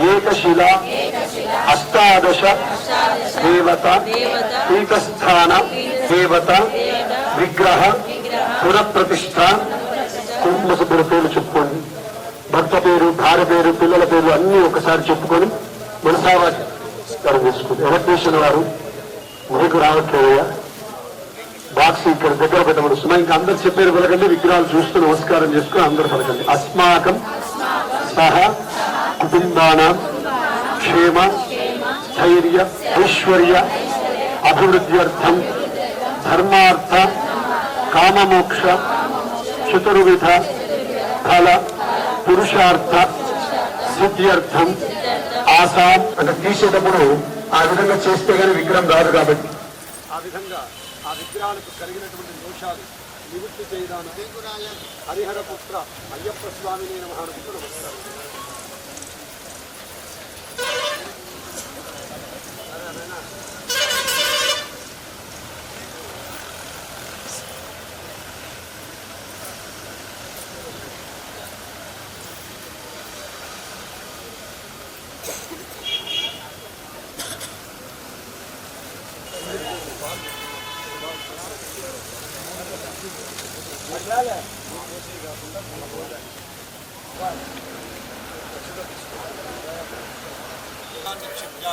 ఏకశిలా అష్టాదశ దేవత పీఠస్థాన దేవత విగ్రహ పునఃప్రతిష్ఠ కుటుంబ పేరు చెప్పుకోండి. భర్త పేరు, భార్య పేరు, పిల్లల పేరు అన్ని ఒకసారి చెప్పుకొని మనసావారం చేసుకోండి. ఎలక్ట్రీషియన్ వారు మీకు రావట్లేదయ్యా, బాక్స్ ఇక్కడ దగ్గర పెట్టమని సుమా. ఇంకా అందరు చెప్పారు పలకండి, విగ్రహాలు చూస్తూ నమస్కారం చేసుకుని అందరూ పలకండి. అస్మాకం సహ కుటుంబానాం క్షేమ స్థైర్య ఐశ్వర్య అభివృద్ధ్యర్థం ధర్మార్థ కామమోక్ష చతుర్విధ ఫల పురుషార్థ సిద్ధ్యర్థం ఆసాం అంటే తీసేటప్పుడు ఆ విధంగా చేస్తే కానీ విగ్రహం రాదు. కాబట్టి ఆ విధంగా ఆ విగ్రహాలకు కలిగినటువంటి దోషాలు నివృత్తి చేయడానికి హరిహర పుత్ర అయ్యప్ప స్వామిని నమః నమస్కారం.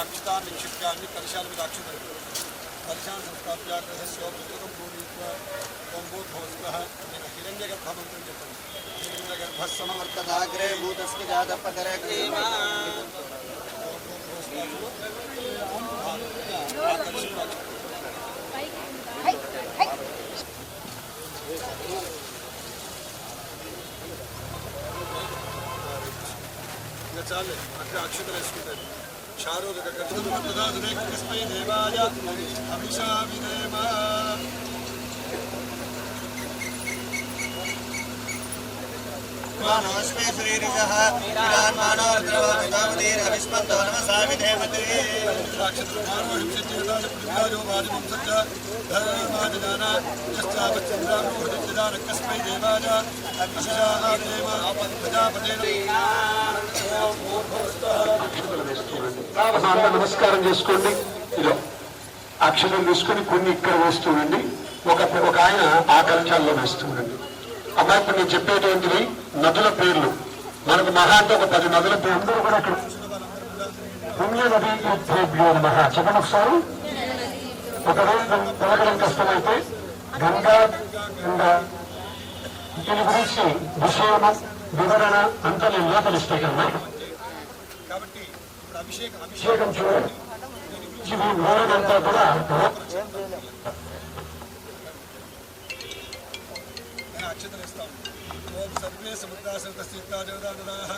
అక్షతాన్ని నిక్షిప్యాన్ని కలశాల మీద అక్షతలు కలశాన్ని సంస్థాప్య గ్రహస్యోపృతం పూరీత్వ ఓంభూద్భోస్వః నేను హిరణ్యగర్భమంత్రం చెప్పండి. హిరణ్యగర్భస్సమవర్తదాగ్రే భూతస్మి జాతపకరే ఇంకా చాలే అక్కడ అక్షతలు వేసుకుంటారు. शारोदक कर्तुः वर्तदादुने कस्मै देवाय अभिशामिदेव नमस्ते श्रीरिजः विरान्मानो रुद्रवामितामतीरविस्मन्तो नमसा विधेमते राक्षसमानोहिंसित्यदायो वादिवंसच्च धर्ममाजनाना यश्चापच्चन्द्रामोहृदित्यदान कस्मै देवाय अभिशामिदेव प्रजापतेन నమస్కారం చేసుకోండి. ఇలా అక్షరం తీసుకొని కొన్ని ఇక్కడ వేస్తుండండి. ఒక ఆయన ఆ కలశాల్లో వేస్తుండండి. అమ్మాయి ఇప్పుడు నేను చెప్పేటువంటివి నదుల పేర్లు. మనకు మహా అంటే ఒక 10 నదుల పేర్లు కూడా ఇక్కడ పుణ్య నది నమః చెప్పండి ఒకసారి. ఒకరోజు పలకడం కష్టమైతే గంగా దీని గురించి విషయం వివరణ అంతా నేను లోపలిస్తాయి కదా. అభిషేకం చూడండి, మూలంతా కూడా అక్షతరిస్తాం. ఓం సర్వే సముద్రాసర్గస్థితాదేవదానదాః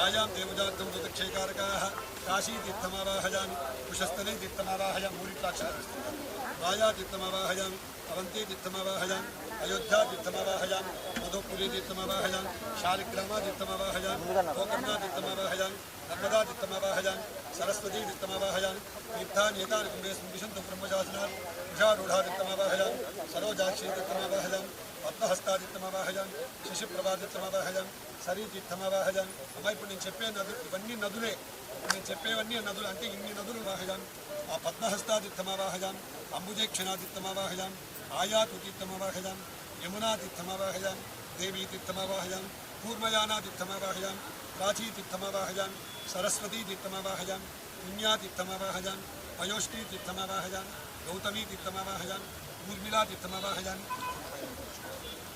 ఆయాం దేవజాతం దుదక్షేకారకాః కాశీతీర్థమావాహయామి కుశస్థలే తీర్థమావాహయామి. మూడిట్ల అక్షతరిస్తాం. మాయా తీర్థమావాహయామి, అవంతి తీర్థమావాహయామి, అయోధ్యా తీర్థమావాహయామి, మధుపురీ తీర్థమావాహయామి, శాలిగ్రామా తీర్థమావాహయామి, గోకర్ణా తీర్థమావాహయామి, నర్మదా తీర్థమావాహయామి, సరస్వతీ తీర్థమావాహయామి. తీర్థాని ఏతాని కుంభేస్మిన్ విశంతం బ్రహ్మశాసనాత్ ఉషారూఢా తీర్థమావాహయామి, సరోజాక్షీ తీర్థమావాహయామి, పద్మహస్తాదిత్యమావాహయామి, శశిప్రభాదిత్యమావాహయామి, సరీతీర్థమావాహయామి. అమ్మ ఇప్పుడు నేను చెప్పే నదులు ఇవన్నీ నదులే. నేను చెప్పేవన్నీ నదులు అంటే ఇన్ని నదులు వాహయామి. ఆ పద్మహస్తాదిత్యమావాహయామి, అంబుజేక్షణాదిత్యమావాహయామి, ఆయాతు తీర్థమావాహయామి, యమునాతీర్థమావాహయామి, దేవీతీర్థమావాహయామి, కూర్మయానాతీర్థమావాహయామి, ప్రాచీతీర్థమావాహయామి, సరస్వతీతీర్థమావాహయామి, పుణ్యాతీర్థమావాహయామి, పయోష్ఠీతీర్థమావాహయామి, గౌతమీతీర్థమావాహయామి, ఊర్మిళాతీర్థమావాహయామి.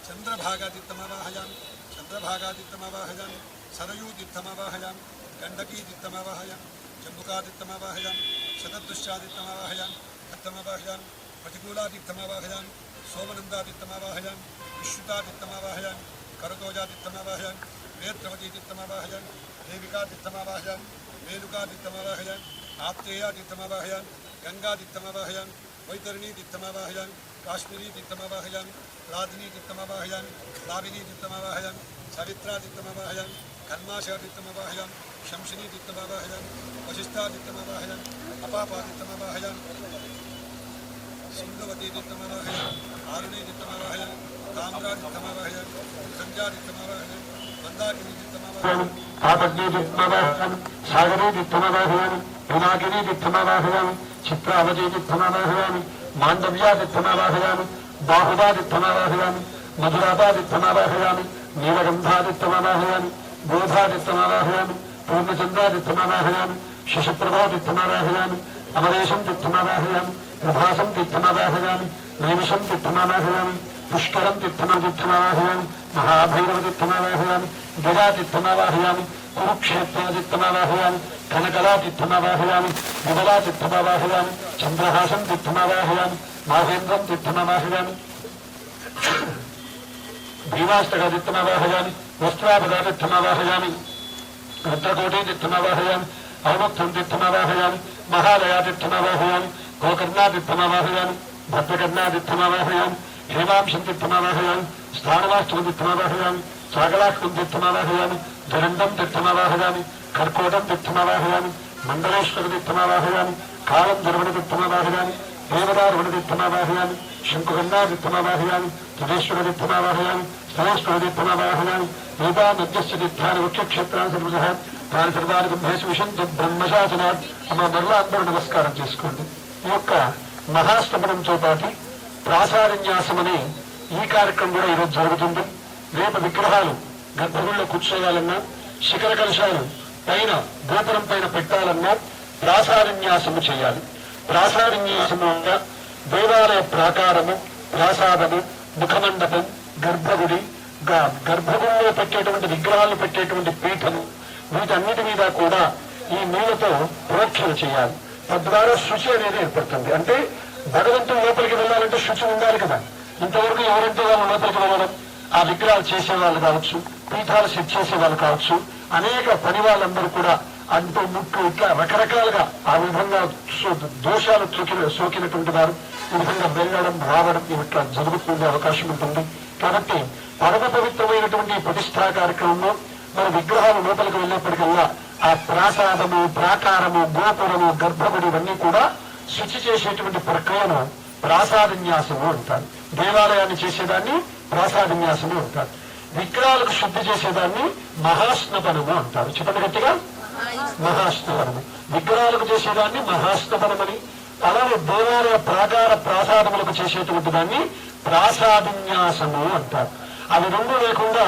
चंद्रभागादित्यमावाहयामि चंद्रभागादित्यमावाहयामि सरयूदित्यमावाहयामि गंडकीदित्यमावाहयामि जम्बुकादित्यमावाहयामि शतदृश्यादित्यमावाहयामि दत्तमावाहयामि प्रतिकूलादित्यमावाहयामि सोमनन्दादित्यमावाहयामि विश्रुतादित्यमावाहयामि करतोजादित्यमावाहयामि नेत्रवतीदित्यमावाहयामि देविकादित्यमावाहयामि वेणुकादित्यमावाहयामि आप्तेयादित्यमावाहयामि गंगादित्यमावाहयामि वैतरणीदित्यमावाहयामि काश्मीरीदित्यमावाहयामि राधिनीदित्यमावाहयामि लाविनीदित्यमावाहयामि सवित्रादित्यमावाहयामि कन्माशादित्यमावाहयामि शंसिनीदित्यमावाहयामि वशिष्ठादित्यमावाहयामि अपापादित्यमावाहयामि सिंहवतीदित्यमावाहयामि आरुणीदित्यमावाहयामि ताम्रादित्यमावाहयामि संजादित्यमावाहयामि मंदाकिनीदित्यमावाहयामि तापज्ञीदित्यमावाहयामि सागरीदित्यमावाहयामि पिनाकिनीदित्यमावाहयामि चित्रावतीदित्यमावाहयामि माण्डव्यादित्यमावाहयामि बाहुदादित्यमावाहयामि मधुरादादित्यमावाहयामि नीलगन्धादित्यमावाहयामि बोधादित्यमावाहयामि पूर्णचन्द्रादित्यमावाहयामि शशिप्रभादित्यमावाहयामि अमरेशं दित्यमावाहयामि प्रभासं दित्यमावाहयामि नैमिषं दित्यमावाहयामि पुष्करं दित्यमावाहयामि महाभैरवदित्यमावाहयामि गजादित्यमावाहयामि कुरुक्षेत्रादित्यमावाहयामि कनकलादित्यमावाहयामि विमलादित्यमावाहयामि चन्द्रहासं दित्यमावाहयामि माहेन्द्रं दित्यमावाहयामि भीमाष्टकादित्यमावाहयामि वस्त्रापदादित्यमावाहयामि रुद्रकोटीदित्यमावाहयामि अवमुक्तं दित्यमावाहयामि महालयादित्यमावाहयामि गोकर्णादित्यमावाहयामि भद्रकर्णादित्यमावाहयामि हेमांशं दित्यमावाहयामि स्थानवाष्टमदित्यमावाहयामि चाकलाष्टं दित्यमावाहयामि जलन्दं दित्यमावाहयामि कर्कोटं दित्यमावाहयामि मण्डलेश्वरदित्यमावाहयामि कालं दुर्वणदित्यमावाहयामि देवदारुणदित्यमावाहयामि शङ्कुगन्धादित्यमावाहयामि तदेश्वरदित्यमावाहयामि स्थलेश्वरदित्यमावाहयामि वेदा नद्यस्य दित्यानि मुख्यक्षेत्राన్ని सर्वజः తాని సర్వానికి భేషవిషంతో బ్రహ్మశాసనాత్ అమ్మ మరలా అందరూ నమస్కారం చేసుకోండి. ఈ యొక్క మహాష్టమనంతో పాటు ప్రాసారన్యాసం అనే ఈ కార్యక్రమం కూడా ఈరోజు జరుగుతుంది. రేపు విగ్రహాలు గర్భగుడిలో కూర్చోవాలన్నా శిఖర కలశాలు పైన గోపురం పైన పెట్టాలన్నా ప్రాసారన్యాసము చేయాలి. ప్రాసారన్యాసము అనగా దేవాలయ ప్రాకారము, ప్రాసాదము, ముఖమండపం, గర్భగుడి, గర్భగుడిలో పెట్టేటువంటి విగ్రహాలను పెట్టేటువంటి పీఠము, వీటన్నిటి మీద కూడా ఈ నీళ్లతో ప్రోక్షణ చేయాలి. తద్వారా శుచి అనేది ఏర్పడుతుంది. అంటే భగవంతుడు లోపలికి వెళ్ళాలంటే శుచి ఉండాలి కదా. ఇంతవరకు ఎవరంటే వాళ్ళు లోపలికి వెళ్ళడం, ఆ విగ్రహాలు చేసేవాళ్ళు కావచ్చు, పీఠాలు సెట్ చేసేవాళ్ళు కావచ్చు, అనేక పని వాళ్ళందరూ కూడా అంటూ ముట్టు ఇట్లా రకరకాలుగా ఆ విధంగా దోషాలు సోకినటువంటి వారు ఈ విధంగా వెళ్ళడం రావడం ఇట్లా జరుగుతుండే అవకాశం ఉంటుంది. కాబట్టి పరమ పవిత్రమైనటువంటి ప్రతిష్టా కార్యక్రమంలో మన విగ్రహాలు లోపలికి వెళ్ళేప్పటికల్లా ఆ ప్రాసాదము, ప్రాకారము, గోపురము, గర్భగుడి ఇవన్నీ కూడా శుచి చేసేటువంటి ప్రక్రియను ప్రాసాదన్యాసము అంటారు. దేవాలయాన్ని చేసేదాన్ని ప్రాసాదన్యాసము అంటారు. విగ్రహాలకు శుద్ధి చేసేదాన్ని మహాస్నపనము అంటారు. చెప్పండి గట్టిగా, మహాస్నపనము. విగ్రహాలకు చేసేదాన్ని మహాస్నపనమని, అలాగే దేవాలయ ప్రాకార ప్రాసాదములకు చేసేటువంటి దాన్ని ప్రాసాదన్యాసము అంటారు. అవి రెండు లేకుండా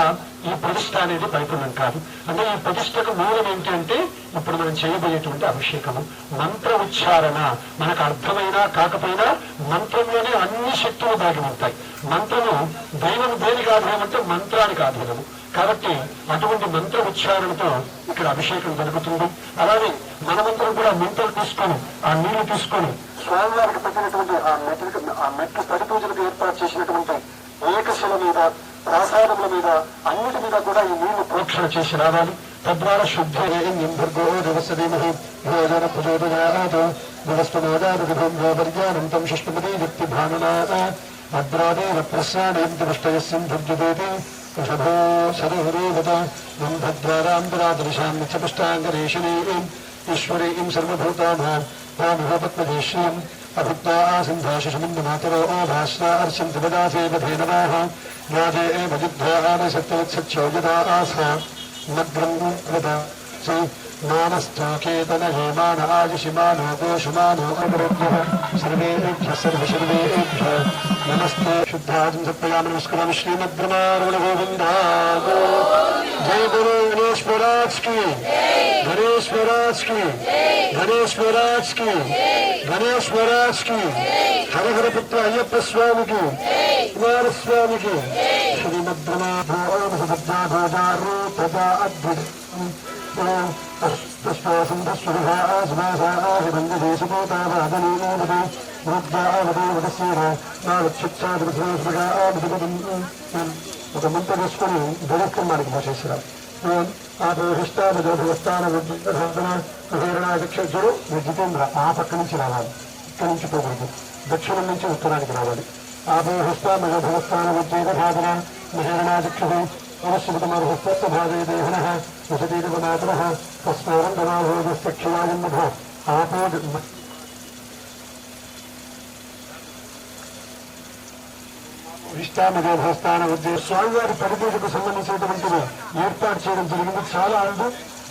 ఈ ప్రతిష్ట అనేది పరిపూర్ణం కాదు. అంటే ఈ ప్రతిష్టకు మూలం ఏంటి అంటే ఇప్పుడు మనం చేయబోయేటువంటి అభిషేకము, మంత్ర ఉచ్చారణ. మనకు అర్థమైనా కాకపోయినా మంత్రంలోనే అన్ని శక్తులు దాగి ఉంటాయి. మంత్రము దైవం దేనికి ఆధారం అంటే మంత్రానికి ఆధారము. కాబట్టి అటువంటి మంత్ర ఉచ్చారణతో ఇక్కడ అభిషేకం జరుగుతుంది. అలాగే మనమందరం కూడా మంత్రాలు తీసుకొని ఆ నీళ్లు తీసుకొని స్వామివారికి పెట్టినటువంటి ఆ మెట్టు తడి పూజలకు ఏర్పాటు చేసినటువంటి ఏకశిల మీద, ప్రాసాదముల మీద, అన్నిటి మీద కూడా ఈ నీళ్లు ప్రోక్షణ చేసి రావాలి. తద్వారా శుద్ధర్గో దివసమహి భోజన ప్రచోదయాత్ దివస్తమోదానంతం శిష్ణుపతి వ్యక్తి భానునా భద్రాదేవ ప్రసాదేంతి పుష్టయస్యం భుర్జుదేతి వృషభో సదహురేవత భద్రారాంబరాదృశాం నిత్యపుష్టాంగరేషణీం ఈశ్వరీం సర్వభూతానాం పద్మదేశ్యం అభుక్తా సింధాశిషమిందుమాతరో భాస్రా అర్చంతి వదాసేవధే నమః రాజే భజిద్ధాసత్యోజదా ఆసా మగ్రం కృత మానస్థాకేతన హేమాన ఆయుషిమానో గోషుమానో అమృత్యః సర్వేభ్యః సర్వశర్వేభ్యః నమస్తే. శుద్ధాజం సత్పయామి నమస్కరామి. శ్రీమద్రమారమణ గోవిందా. जय गुरु गणेश महाराज की, गणेश महाराज की, गणेश महाराज की, गणेश महाराज की, हर हर पुत्र अय्यप्प स्वामी की, कुमार स्वामी की, श्रीमद्रमाभोजा अद्भुत ఒక మంత్ర వేసుకొని దళిత్రమానికి పోసేసారు. ఆపహిష్టాభివస్థానక్షుడు జితేంద్ర ఆ పక్క నుంచి రావాలి, ఇక్కడి నుంచి పోకూడదు, దక్షిణం నుంచి ఉత్తరానికి రావాలి. ఆపహిష్టాభివస్థాన భాగన మహేరణాచక్షు అవశ్యకుమారహస్తస్య భాగే దేహన వసతీమాతర తస్మారంభోజక్షిణాజన్మభ ఆపో ఇష్టామదేవస్థాన ఉద్దేశం స్వామివారి పరిపూజకు సంబంధించినటువంటిది ఏర్పాటు చేయడం జరిగింది. చాలా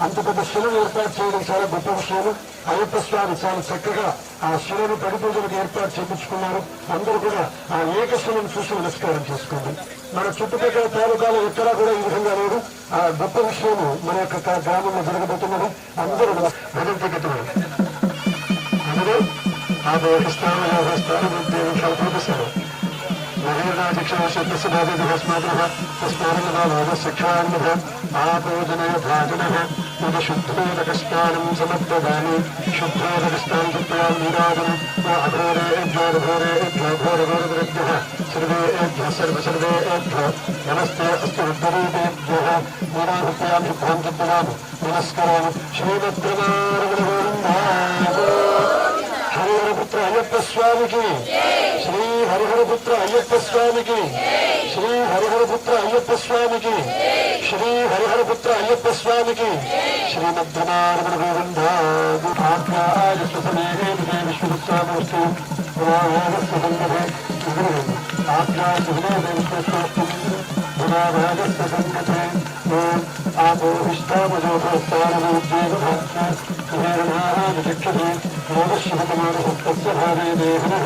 అంత పెద్ద శిలను ఏర్పాటు చేయడం చాలా గొప్ప విషయాలు. అయ్యప్ప స్వామి చాలా చక్కగా ఆ శిలను పరిపూజలకు ఏర్పాటు చేయించుకున్నారు. అందరూ కూడా ఆ ఏకశిలను చూసి నమస్కారం చేసుకోండి. మన చుట్టుపక్కల తాలూకాలు ఎక్కడా కూడా ఈ విధంగా లేదు. ఆ గొప్ప విషయము మన యొక్క గ్రామంలో జరగబోతున్నది. అందరూ భగవంతుడు అందరూ ఆ స్థానం ప్రొఫెసర్ మహేరాజక్షస్మాదస్మారణభాగశిక్షాన్మభ ఆపోజనయ భాజన శుద్ధోదకస్నానం సమర్పదామి శుద్ధోదకస్నానం శుద్ధ్యాం నీరాజనం అఘోరేభ్యోఘోరేభ్యోఘోరఘోరభ్య సర్వేభ్య సర్వేభ్య నమస్తే అస్తు రుద్రరూపేభ్య నీరాభృత్యాం శుద్ధాం శుద్ధవామి నమస్కారం. శ్రీమద్రమారమణ హరిహరపుత్ర అయ్యప్ప స్వామికి, శ్రీ హరిహరపుత్ర అయ్యప్ప స్వామికి, శ్రీ హరిహరపుత్ర అయ్యప్ప స్వామికి, శ్రీ హరిహరపుత్ర అయ్యప్ప స్వామికి. శ్రీమద్రమారమణ గోవింద విశ్వస్వామస్తు సంగతే ఆపోహిష్టామజోభస్థానమోద్యోగభాక్షేరణాచక్షతే యోగశివకుమారసత్వస్య భాగే దేహనః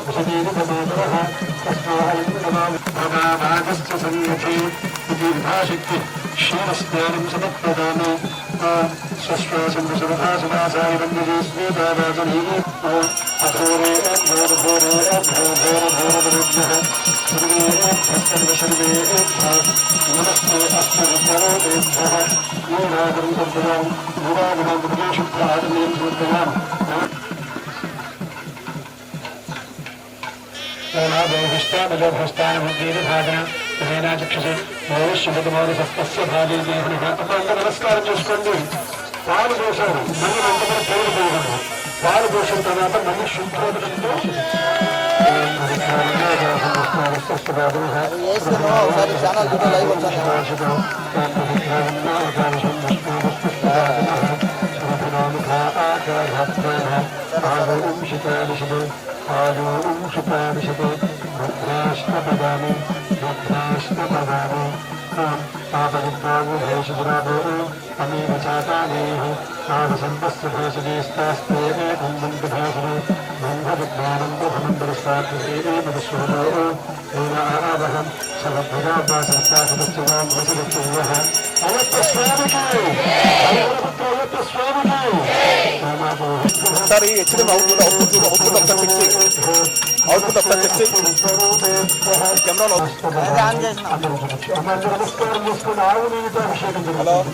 వసతీరితమాతరః తస్మాభాగస్య సన్నిధే ఇది విభాషక్తి క్షీరస్నానం సమర్పదామి. స్వశ్వాసం సురభాసువాసాయ వందజే స్వేతావాసనీ అఘోరే ఘోరఘోరఘోరఘోరభ్యః సర్వేభ్యः నమస్తే అస్తు రుద్రరూపేభ్యः నీరాజనం సమర్పయాం. నీరాజనం శుద్ధాజనం సమర్పయాం. నమస్కారం చేసుకోండి. పాలు పోసారు, మళ్ళీ వెంటనే పేరు పోయగలరు. పాలు పోసిన తర్వాత మళ్ళీ శుద్ధోదకంతో భద్రాష్టపదాని భద్రాష్టపదాని ఆపరిద్రాగుభేషురాభో అమీవ చాతానే ఆదసంపస్సుభేషజేస్తాస్తే బంధుభాసురు బంధవిజ్ఞానందభనందరస్తాత్మేమధుశ్వరో ఏనావహం సభద్భుజాభాసత్తాసదస్సువాం వసదక్షువః. అయ్యప్ప స్వామికి, అయ్యప్ప స్వామికి. ఒకసారి హెచ్ఎం అవుట్పుట్ కెమెరాలో నమస్కారం చేసుకుని ఆవు నీటితో అభిషేకం జరుగుతుంది.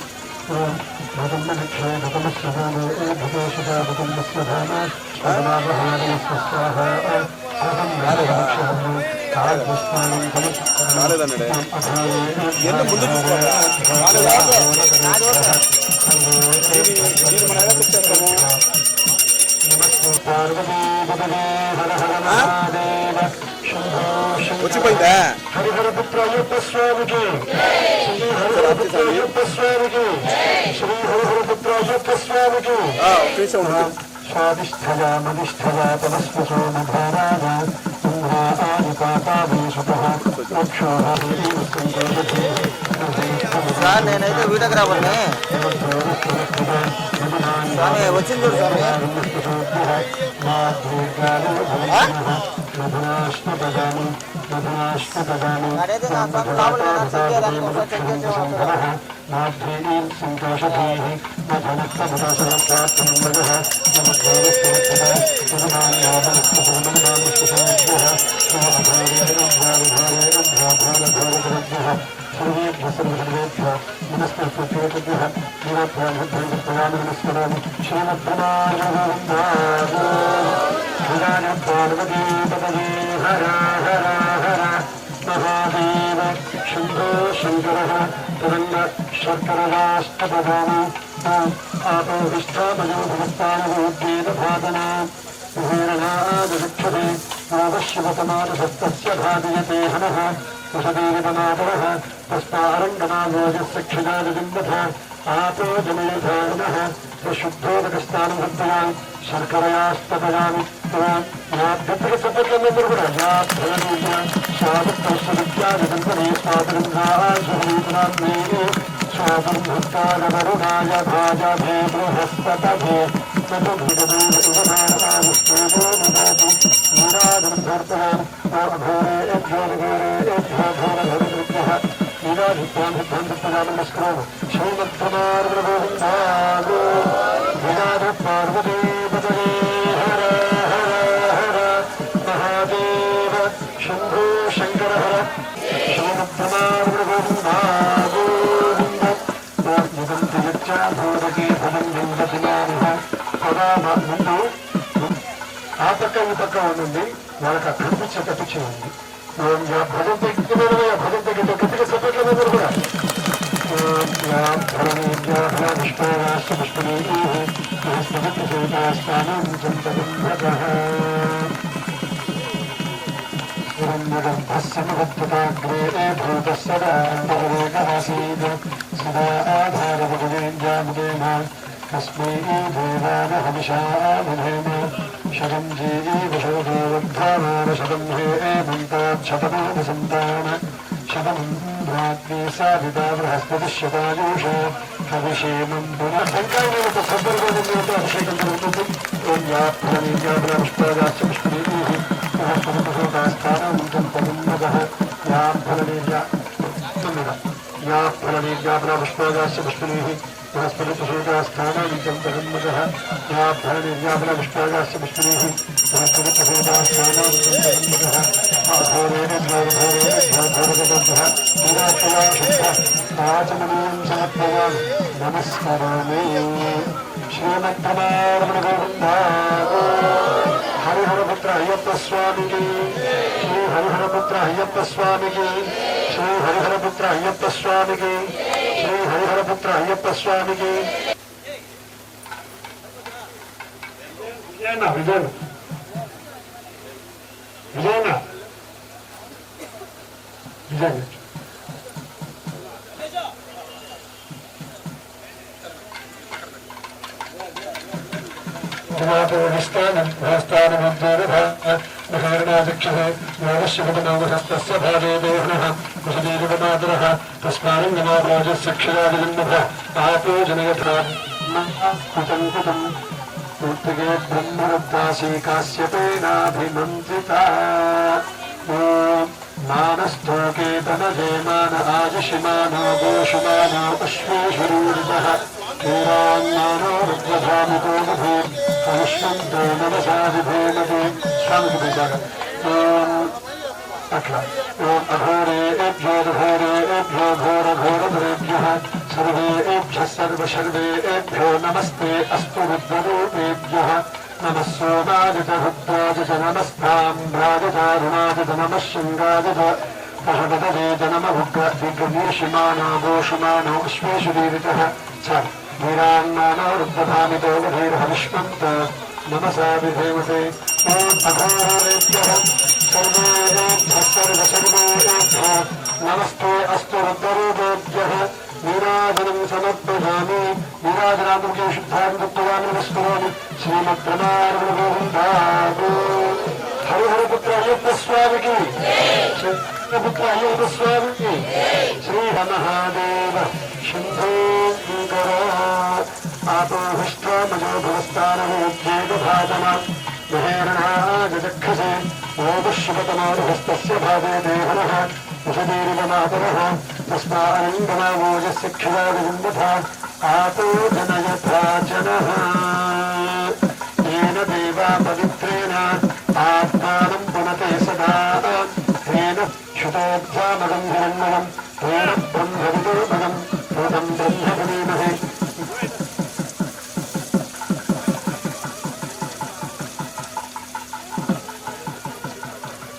వచ్చిపోయిందా? హరిహరపుత్ర అయ్యప్ప స్వామికి, శ్రీ హరిహరపుత్ర అయ్యప్ప స్వామికి, శ్రీ హరిహరపుత్ర అయ్యప్ప స్వామికి. స్వాదిష్ఠయా మదిష్ఠయా తమస్మసో మధారాజ సార్ నేనైతే వీడియోగ్రాఫర్ని. స్వామి వచ్చింది చూడు స్వామి. మధునాశ్మపదామి మధునాశ్మపదామి అడైతే నా సొంత లోపల ఏదైనా చెక్ చేయడానికి ఒకసారి చెక్ చేసేవాళ్ళు మాధ్వీం సంతోషధీః మధునక్తమదాసనప్రాప్తం మృగః సర్వేభ్యः సర్వసర్వేభ్యः నమస్కృత్యేభ్యः నిరభ్యామి శ్రీమద్భ్రమాజగోవిందాయ పార్వతీపతయే హర హర హర మహాదేవ శంభో శంకరः తదన్న శర్కరరాష్ట్రపదాని ఆపోహిష్టామయో భగస్తానోద్వేదభాతనా విహేరణాదక్షతే నాదశివతమానసత్తస్య భాదయతే హనః వసదేవితమాతరः తస్మారంగనామోజస్య క్షిదాదిబింబథ ఆపో జమయధానః ప్రశుద్ధోదకస్థానభర్తయా శర్కరయాస్తపయామి యాభ్యర్థకసపట్లందరూ కూడా యాభ్యర్థ స్వాదత్వస్వవిద్యాదిదంతనే స్వాతంత్రాశ్వరీతనాత్మే స్వాతంత్రాగవరుణాయ భాజభే బృహస్పతభే పార్వతీపతయే హర హర హర మహాదేవ శంభో శంకర హర ఆ పక్క ఈ పక్క ఉండండి వాళ్ళకి అక్కడ కనిపించేటట్టు చేయండి భజన తగ్గితే గట్టిగా సపోర్ట్ల మీద కూడా హిరణ్యగర్భస్సమవత్తతాగ్రే భూతస్సదాంతరేకమాసీత్ సదా ఆధారభగవేంద్యాముదేమ తస్మై దేవాయ హవిషావిధేమ శతం జీవశోధోద్ధామానశతం హే ఏమంతాక్షతమాన సంతాన శతమంద్రాగ్నే సాధితా బృహస్పతిశతాయూష హవిషేమం పునః సంకాయనతో సందర్భంలో అభిషేకం జరుగుతుంది. ఓం యాప్రమీయాపుష్పాదాస్య పుష్పీః బృహస్పతిస్థానం తంపన్నదః యాఫలనీర్యాపనపుష్పాదాస్య పుష్పీః బృహస్పతిస్థానం తంపన్నదః యాఫలనీర్యాపనపుష్పాదాస్య పుష్పీః బృహస్పతిస్థానం తంపన్నదః ఆఘోరేణ ఘోరగతః నిరాశయాశుద్ధ ఆచమనీయం సమర్పయామి నమస్కరామి. శ్రీమద్రమణ గోవింద హరిహరపుత్ర అయ్యప్ప స్వామికి శ్రీ హరిహరపుత్ర అయ్యప్ప స్వామికి శ్రీ హరిహరపుత్ర అయ్యప్ప స్వామికి శ్రీ హరిహరపుత్ర అయ్యప్ప స్వామికి. విజయన విజయన విజయన విజయన స్థానమంతోరక్షిణాదిక్షిణావశ్యపదనామహస్తస్య భాగే దేహనః వసుదేవమాతరః తస్మారంగమారాజస్యక్షరాదిలింబభ ఆపో జనయథాకృతం కృతం మూర్తిగే బ్రహ్మరుద్దాసీ కాశ్యపేనాభిమంత్రితా మానస్థోకేతనజే మాన ఆయుషిమానో గోషుమానో అశ్వేషురూరితః క్షీరాన్మానో రుద్రధాముకో మధుర్ హవిష్మంతో నమసాదిభేమతి స్వామికి పెట్టాక అట్లా ఓం అఘోరేభ్యో ఘోరేభ్యో ఘోర ఘోరధరేభ్యః సర్వేభ్యః సర్వశర్వేభ్యో నమస్తే అస్తు రుద్రరూపేభ్యః నమః సోమాజిత రుద్రాజిత నమస్తాంభ్రాజితారుణాజిత నమః శృంగాజిత పశుపతజేత నమ ఉగ్రదిగ్మీషిమానో గోషుమానో అశ్వేషురీరితః చాలు వీరాన్మానో రుద్రధామితో గభీర్హవిష్మంత నమసా విధేమతే. ఓం అఘోరేభ్యః సర్వేభ్యః సర్వసర్వేభ్యః నమస్తే అస్తు రుద్రరూపేభ్యః నీరాజనం సమర్పయామి. నీరాజనాముఖే శుద్ధాన్ని దత్వామి నమస్కరోమి. శ్రీమద్రమారమణ గోవింద హరిహరపుత్ర అయ్యప్ప స్వామికి పుత్ర అయ్యప్ప స్వామికి శ్రీ మహాదేవ శంభో ఆపోహిష్టామజో భవస్థానమోద్వేగభాతన మహేరణాజక్షసే ఓదుష్యపతమారుహస్తస్య భాగే దేహనః ఉషదీరివమాతరః తస్మానందనామోజస్య క్షిరాజంబథ ఆతో జనయథా జనః येन देवा पवित्रेण आत्मानं पुनते सदा तेन क्षुतोऽध्यामगं हिरण्मयं तेन ब्रह्मविदोमगं भूतं ब्रह्मविदीमहे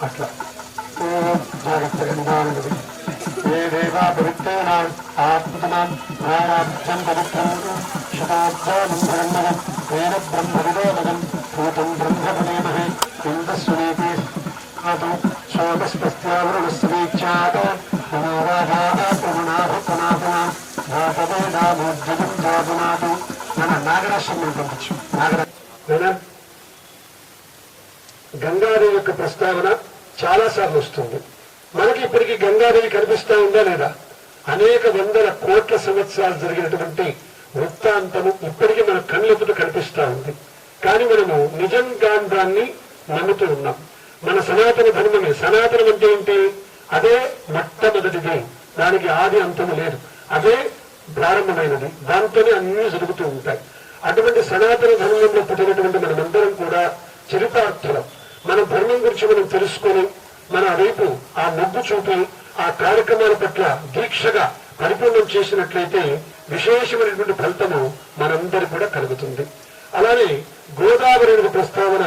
अट्ला जागृतः निदानमदि ये देवा पवित्रेण आत्मनं नाराभ्यं पवित्रं क्षुतोऽध्यामगं हिरण्मयं तेन ब्रह्मविदोमगं भूतं ब्रह्मविदीमहे इन्दस्वनेति शोकस्पस्त्यावरुणस्वीक्षात् గంగాదేవి యొక్క ప్రస్తావన చాలా సార్లు వస్తుంది. మనకి ఇప్పటికీ గంగాదేవి కనిపిస్తా ఉందా లేదా? అనేక వందల కోట్ల సంవత్సరాలు జరిగినటువంటి వృత్తాంతము ఇప్పటికీ మన కళ్ళెదుట కనిపిస్తా ఉంది. కానీ మనము నిజంగా దాన్ని నమ్ముతూ ఉన్నాం. మన సనాతన ధర్మమే. సనాతనం అంటే ఏంటి? అదే మొట్టమొదటిది, దానికి ఆది అంతము లేదు, అదే ప్రారంభమైనది, దాంతోనే అన్ని జరుగుతూ ఉంటాయి. అటువంటి సనాతన ధర్మంలో పుట్టినటువంటి మనమందరం కూడా చరితార్థులం. మన ధర్మం గురించి మనం తెలుసుకొని మన వైపు ఆ మొగ్గు చూపి ఆ కార్యక్రమాల పట్ల దీక్షగా పరిపూర్ణం చేసినట్లయితే విశేషమైనటువంటి ఫలితము మనందరి కూడా కలుగుతుంది. అలానే గోదావరి ప్రస్తావన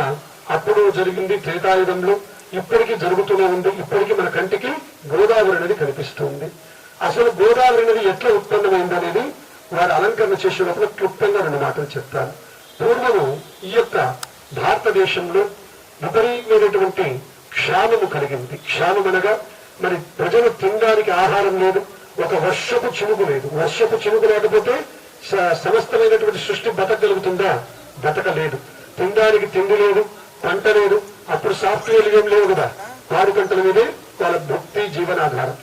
అప్పుడు జరిగింది త్రేతాయుగంలో, ఇప్పటికీ జరుగుతూనే ఉంది. ఇప్పటికీ మన కంటికి గోదావరి నది కనిపిస్తుంది. అసలు గోదావరి నది ఎట్లా ఉత్పన్నమైంది అనేది వారు అలంకరణ చేసేటప్పుడు క్లుప్తంగా 2 మాటలు చెప్తారు. పూర్వము ఈ యొక్క భారతదేశంలో విపరీతమైనటువంటి క్షామము కలిగింది. క్షామం అనగా మరి ప్రజలు తినడానికి ఆహారం లేదు, ఒక వర్షపు చినుకు లేదు. వర్షపు చినుకు లేకపోతే సమస్తమైనటువంటి సృష్టి బతకగలుగుతుందా? బతకలేదు. తినడానికి తిండి లేదు, పంట లేదు. అప్పుడు సాఫ్ట్వేర్లు ఏం లేవు కదా, పాడుకంటల మీదే వాళ్ళ భక్తి జీవనాధారం.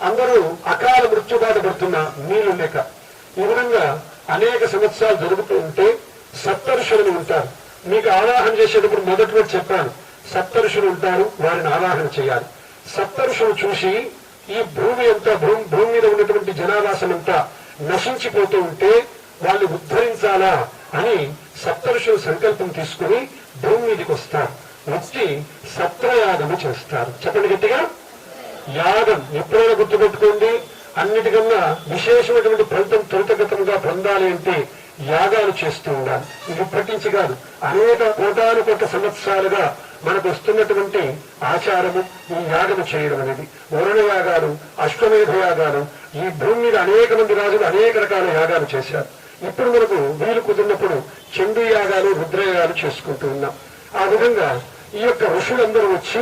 అందరూ అకాల మృత్యుబాధ పడుతున్నా నీళ్లు లేక. ఈ విధంగా అనేక సంవత్సరాలు జరుగుతూ ఉంటే సప్తఋషులు ఉంటారు. మీకు ఆవాహన చేసేటప్పుడు మొదట్లో చెప్పాను, సప్తఋషులు ఉంటారు, వారిని ఆవాహన చేయాలి. సప్తఋషులు చూసి ఈ భూమి అంతా భూమి మీద ఉన్నటువంటి జనావాసం అంతా నశించిపోతూ ఉంటే వాళ్ళు ఉద్ధరించాలా అని సప్తఋషులు సంకల్పం తీసుకుని భూమి మీదకి వస్తారు. వచ్చి సత్రయాగము చేస్తారు. చెప్పండి గట్టిగా. యాగం ఎప్పుడైనా గుర్తుపెట్టుకోండి, అన్నిటికన్నా విశేషమైనటువంటి ఫలితం త్వరితగతంగా పొందాలి అంటే యాగాలు చేస్తూ ఉండాలి. ఇది పట్టించి కాదు, అనేక కోటాను కోట్ల సంవత్సరాలుగా మనకు వస్తున్నటువంటి ఆచారము ఈ యాగము చేయడం అనేది. వరుణ యాగాలు, అశ్వమేధ యాగాలు, ఈ భూమి మీద అనేక మంది రాజులు అనేక రకాల యాగాలు చేశారు. ఇప్పుడు మనకు వీలు కుదిరినప్పుడు చండీ యాగాలు, రుద్రయాగాలు చేసుకుంటూ ఉన్నాం. ఆ విధంగా ఈ యొక్క ఋషులందరూ వచ్చి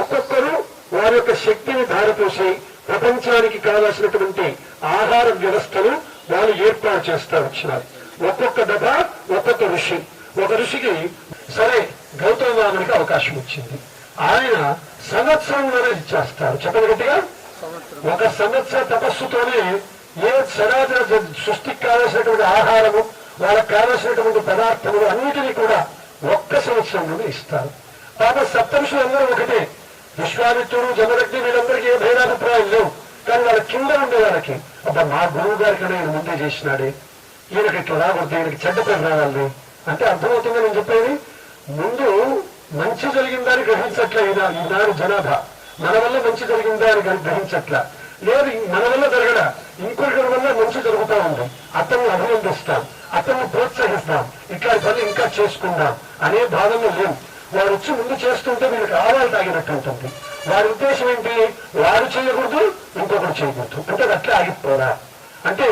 ఒక్కొక్కరు వారి యొక్క శక్తిని ధారపోసి ప్రపంచానికి కావాల్సినటువంటి ఆహార వ్యవస్థను వాళ్ళు ఏర్పాటు చేస్తా వచ్చినారు. ఒక్కొక్క దఫ ఒక్కొక్క ఋషి. ఒక ఋషికి సరే గౌతమామునికి అవకాశం వచ్చింది. ఆయన సంవత్సరంలోనే ఇచ్చేస్తారు. చెప్పండి గట్టిగా. 1 సంవత్సర తపస్సుతోనే ఏ సరాచర సృష్టికి కావలసినటువంటి ఆహారము, వాళ్ళకి కావలసినటువంటి పదార్థములు అన్నిటినీ కూడా 1 సంవత్సరంలోనే ఇస్తారు. పాప సప్తఋషులు అందరూ ఒకటే. విశ్వామిత్రుడు, జమదగ్ని వీళ్ళందరికీ ఏ భేదాభిప్రాయం లేవు. కానీ వాళ్ళ కింద ఉండే వాళ్ళకి అబ్బా మా గురువు గారికి ఆయన ముందే చేసినాడే, ఈయనకి ఇట్లా రాకూడదు, ఈయనకి చెడ్డ పేరు రావాలి అంటే అర్థమవుతుందని నేను చెప్పేది. ముందు మంచి జరిగిందని గ్రహించట్లే ఈనాడు జనాభా. మన వల్ల మంచి జరిగిందా అని గ్రహించట్లా. లేదు, మన వల్ల జరగడా, ఇంకొకరి వల్ల మంచి జరుగుతూ ఉంది, అతన్ని అభినందిస్తాం, అతన్ని ప్రోత్సహిస్తాం, ఇట్లాంటి పనులు ఇంకా చేసుకుందాం అనే భావన లేవు. వారు వచ్చి ముందు చేస్తుంటే వీళ్ళకి ఆవాలు తాగినట్టు ఉంటుంది. వారి ఉద్దేశం ఏంటి? వారు చేయకూడదు, ఇంకొకరు చేయకూడదు, అంటే అట్లా ఆగిపోరా అంటే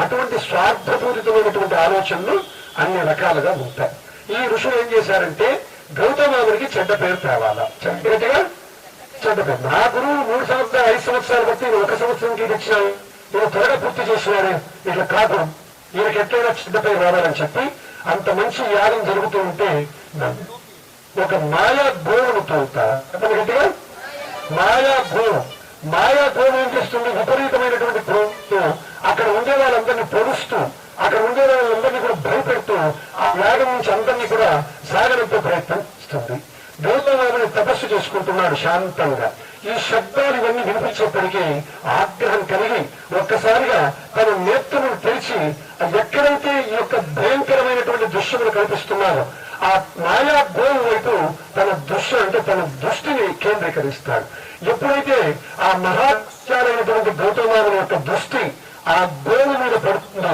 అటువంటి స్వార్థపూరితమైనటువంటి ఆలోచనలు అన్ని రకాలుగా ఉంటాయి. ఈ ఋషులు ఏం చేశారంటే గౌతమామునికి చెడ్డ పేరు తేవాలా, చెప్పేట్టుగా చెడ్డ పేరు. నా గురువు 3 సంవత్సరాలు 5 సంవత్సరాలు బట్టి 1 సంవత్సరంకి ఇచ్చినాయి, ఈయన త్వరగా పూర్తి చేసినాడే, ఇట్లా కాదు, ఈయనకి ఎట్లయినా చెడ్డ పేరు రావాలని చెప్పి అంత మంచి యాగం జరుగుతూ ఉంటే ఒక మాయా గోవును తోలుతారు. చెప్పండి గట్టిగా. మాయా గోవు ఏం చేస్తుంది? విపరీతమైనటువంటి ప్రోతో అక్కడ ఉండే వాళ్ళందరినీ పొడుస్తూ, అక్కడ ఉండే వాళ్ళందరినీ కూడా భయపెడుతూ ఆ యాగం నుంచి అందరినీ కూడా సాగనంపే ప్రయత్నం ఇస్తుంది. గౌతమాముని తపస్సు చేసుకుంటున్నాడు శాంతంగా. ఈ శబ్దాలు ఇవన్నీ వినిపించేప్పటికీ ఆగ్రహం కలిగి ఒక్కసారిగా తన నేత్రములు తెరిచి ఎక్కడైతే ఈ యొక్క భయంకరమైనటువంటి దృశ్యములు కల్పిస్తున్నారో ఆ మాయా గోవు వైపు తన దృష్టిని కేంద్రీకరిస్తాడు. ఎప్పుడైతే ఆ మహాచారైనటువంటి గౌతమాముని యొక్క దృష్టి ఆ గోవు మీద పడుతుందో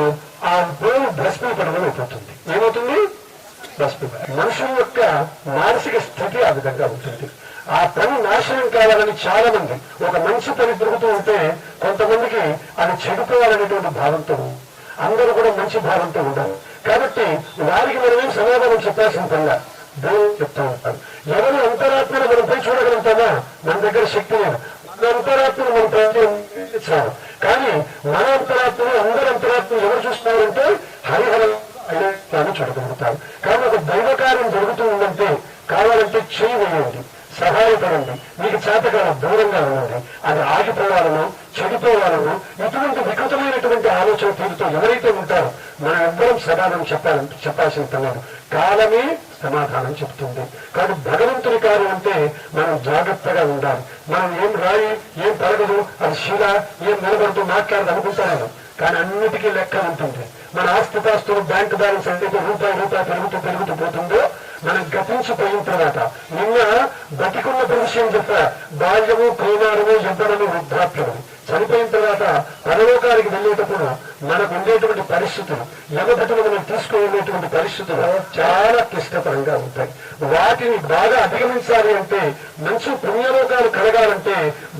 ఆ గోవు భస్మీపడడం అయిపోతుంది. ఏమవుతుంది? భస్మీపడ. మనుషుల యొక్క మానసిక స్థితి ఆ విధంగా ఉంటుంది. ఆ పని నాశనం కావాలని చాలా మంది ఒక మంచి పని దొరుకుతూ ఉంటే కొంతమందికి అది చెడిపోవాలనేటువంటి భావంతో, అందరూ కూడా మంచి భావంతో ఉండాలి. కాబట్టి వారికి మనమేం సమాధానం చెప్పాల్సిన పనిగా దేవుడు చెప్తూ ఉంటారు. ఎవరి అంతరాత్మను మనం పోయి చూడగలుగుతామా? మన దగ్గర శక్తి లేదు. మన అంతరాత్మను మనం ప్రయత్నించాలి. కానీ మన అంతరాత్మను అందరి అంతరాత్మను ఎవరు చూస్తున్నారంటే హరిహరం అని చూడగలుగుతారు. కానీ ఒక దైవ కార్యం జరుగుతూ ఉందంటే కావాలంటే చేయి వేయండి, సహాయపడండి, మీకు చేతకాల దూరంగా ఉండండి. అది ఆగిపోవాలను, చెడిపోవాలను ఇటువంటి వికృతమైనటువంటి ఆలోచన తీరుతో ఎవరైతే ఉంటారో మనం ఎవ్వరం సమాధానం చెప్పాల్సిన పని కాలమే సమాధానం చెప్తుంది. కానీ భగవంతుని కార్యం అంటే మనం జాగ్రత్తగా ఉండాలి. మనం ఏం రాయి, ఏం పరగదు, అది శిల, ఏం నిలబడుతూ మాట్లాడదు అనుకుంటాను. కానీ అన్నిటికీ లెక్క ఉంటుంది. మన ఆస్తిపాస్తులు బ్యాంకు బ్యాలెన్స్ అంటే రూపాయి పెరుగుతూ పోతుందో మనం గతించిపోయిన తర్వాత నిన్న బతికున్న విషయం చెప్పా. బాల్యము, కౌమారము, యవ్వనము, వృద్ధాప్యము చనిపోయిన తర్వాత పరలోకానికి వెళ్ళేటప్పుడు మనకు ఉండేటువంటి పరిస్థితులు, యమభటులు మనం తీసుకువెళ్ళేటువంటి పరిస్థితులు చాలా క్లిష్టతరంగా ఉంటాయి. వాటిని బాగా అధిగమించాలి అంటే, మంచి పుణ్యలోకాలు కలగాలంటే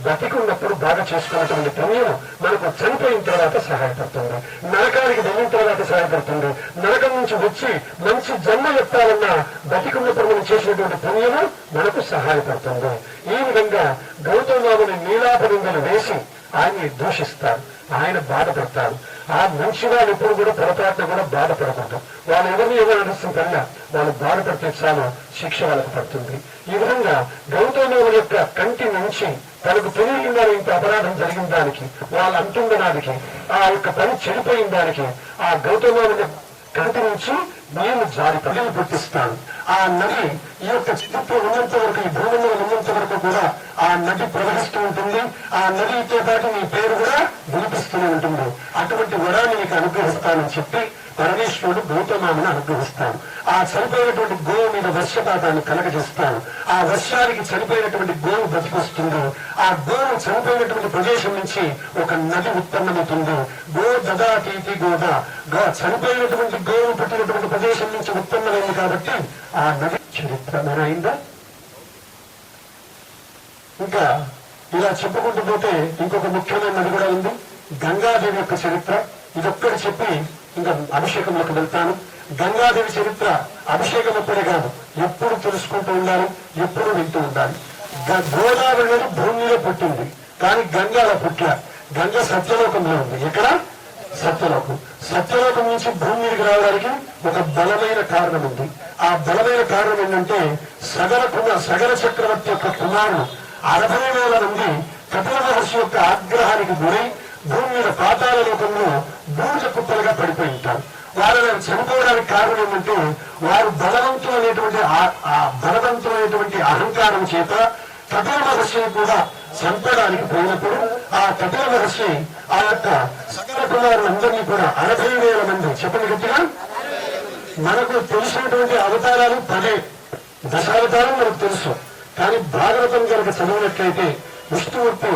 బతికున్నప్పుడు బాగా చేసుకున్నటువంటి పుణ్యము మనకు చనిపోయిన తర్వాత సహాయపడుతుంది, నరకానికి వెళ్ళిన తర్వాత సహాయపడుతుంది. నరకం నుంచి వచ్చి మంచి జన్మ ఎత్తాలన్నా బతికున్నప్పుడు మనం చేసినటువంటి పుణ్యము మనకు సహాయపడుతుంది. ఈ విధంగా గౌతమాముని నీలాపనిందలు వేసి ఆయన్ని దూషిస్తారు, ఆయన బాధపడతారు. ఆ మంచి వాళ్ళు ఎప్పుడు కూడా పొరపాటున కూడా బాధపడకూడదు. వాళ్ళు ఎవరిని ఎవరు నడుస్తుంటారా, వాళ్ళు బాధపడితే చాలా శిక్ష వాళ్ళకు పడుతుంది. ఈ విధంగా గౌతముని యొక్క కంటి నుంచి తనకు తెలియకుండా ఇంత అపరాధం జరిగిన దానికి, వాళ్ళు అంటున్న దానికి, ఆ యొక్క పని చెడిపోయిన దానికి ఆ గౌతముని కంటి నుంచి నేను జారి ప్రజలు పుట్టిస్తాను. ఆ నది ఈ యొక్క చిత్తం ఉన్నంత వరకు, ఈ భూమిలో ఉన్నంత వరకు కూడా ఆ నది ప్రవహిస్తూ ఉంటుంది. ఆ నదితో పాటు నీ పేరు కూడా వినిపిస్తూనే ఉంటుంది. అటువంటి వరాన్ని నీకు అనుగ్రహిస్తానని చెప్పి పరమేశ్వరుడు గౌతమాముని అనుగ్రహిస్తాడు. ఆ చనిపోయినటువంటి గోవు మీద వర్షపాతాన్ని కలగజేస్తాడు. ఆ వర్షానికి చనిపోయినటువంటి గోవు బతికొస్తుంది. ఆ గోవు చనిపోయినటువంటి ప్రదేశం నుంచి ఒక నది ఉత్పన్నమవుతుంది. గో దదాతీతి గోదా, చనిపోయినటువంటి గోవు పుట్టినటువంటి ప్రదేశం నుంచి ఉత్పన్నమైంది కాబట్టి ఆ నది చరిత్రమైందా. ఇంకా ఇలా చెప్పుకుంటూ పోతే ఇంకొక ముఖ్యమైన నది కూడా ఉంది, గంగాదేవి యొక్క చరిత్ర. ఇదొక్కటి చెప్పి ఇంకా అభిషేకంలోకి వెళ్తాను. గంగాదేవి చరిత్ర అభిషేకం అప్పుడే కాదు, ఎప్పుడు తెలుసుకుంటూ ఉండాలి, ఎప్పుడు వింటూ ఉండాలి. గోదావరి నది భూమిలో పుట్టింది, కానీ గంగాలో పుట్ల. గంగ సత్యలోకంలో ఉంది. ఎక్కడ? సత్యలోకం. సత్యలోకం నుంచి భూమి మీదకి రావడానికి ఒక బలమైన కారణం ఉంది. ఆ బలమైన కారణం ఏంటంటే సగర చక్రవర్తి యొక్క కుమారుడు 60,000 మంది కపిల మహర్షి యొక్క ఆగ్రహానికి గురై భూమి మీద పాతాళ లోకంలో బూజ కుప్పలుగా పడిపోయి ఉంటారు. వాళ్ళని చనిపోవడానికి కారణం ఏంటంటే వారు బలవంతులైనటువంటి అహంకారం చేత కపిల మహర్షిని కూడా చంపడానికి పోయినప్పుడు ఆ కపిల మహర్షి ఆ యొక్క సకల కుమారులందరినీ కూడా 60,000 మంది, చెప్పండి గట్టిగా, మనకు తెలిసినటువంటి అవతారాలు 10 దశావతారం మనకు తెలుసు. కానీ భాగవతం కనుక చదివినట్లయితే విష్ణుమూర్తి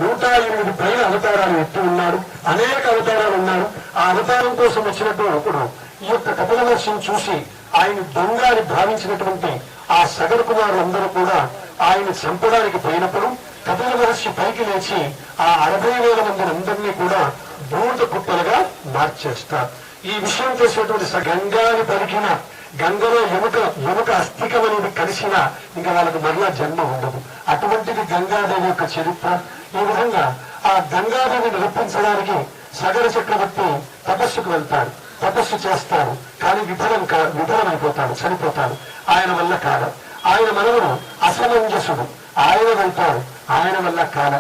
108 పైన అవతారాలు ఎత్తి ఉన్నాడు, అనేక అవతారాలు ఉన్నారు. ఆ అవతారం కోసం వచ్చినప్పుడు ఈ యొక్క కపిల మహర్షిని చూసి ఆయన దొంగ అని భావించినటువంటి ఆ సగర కుమారులందరూ కూడా ఆయన చంపడానికి పోయినప్పుడు కపిల మహర్షి పైకి లేచి ఆ 60,000 మందిని అందరినీ కూడా బూడిద కుప్పలుగా మార్చేస్తారు. ఈ విషయం తెలిసినటువంటి గంగాని పలికిన గంగలో ఎముక అస్థికం అనేది కలిసినా ఇంకా వాళ్ళకు మరలా జన్మ ఉండదు. అటువంటిది గంగాదేవి యొక్క చరిత్ర. ఈ విధంగా ఆ గంగాదేవిని రప్పించడానికి సగర చక్రవర్తి తపస్సుకు వెళ్తాడు, తపస్సు చేస్తాడు. కానీ విఫలమైపోతాడు, చనిపోతాడు. ఆయన వల్ల కాల. ఆయన మనవుడు అసమంజసుడు, ఆయన వెళ్తాడు, ఆయన వల్ల కాల.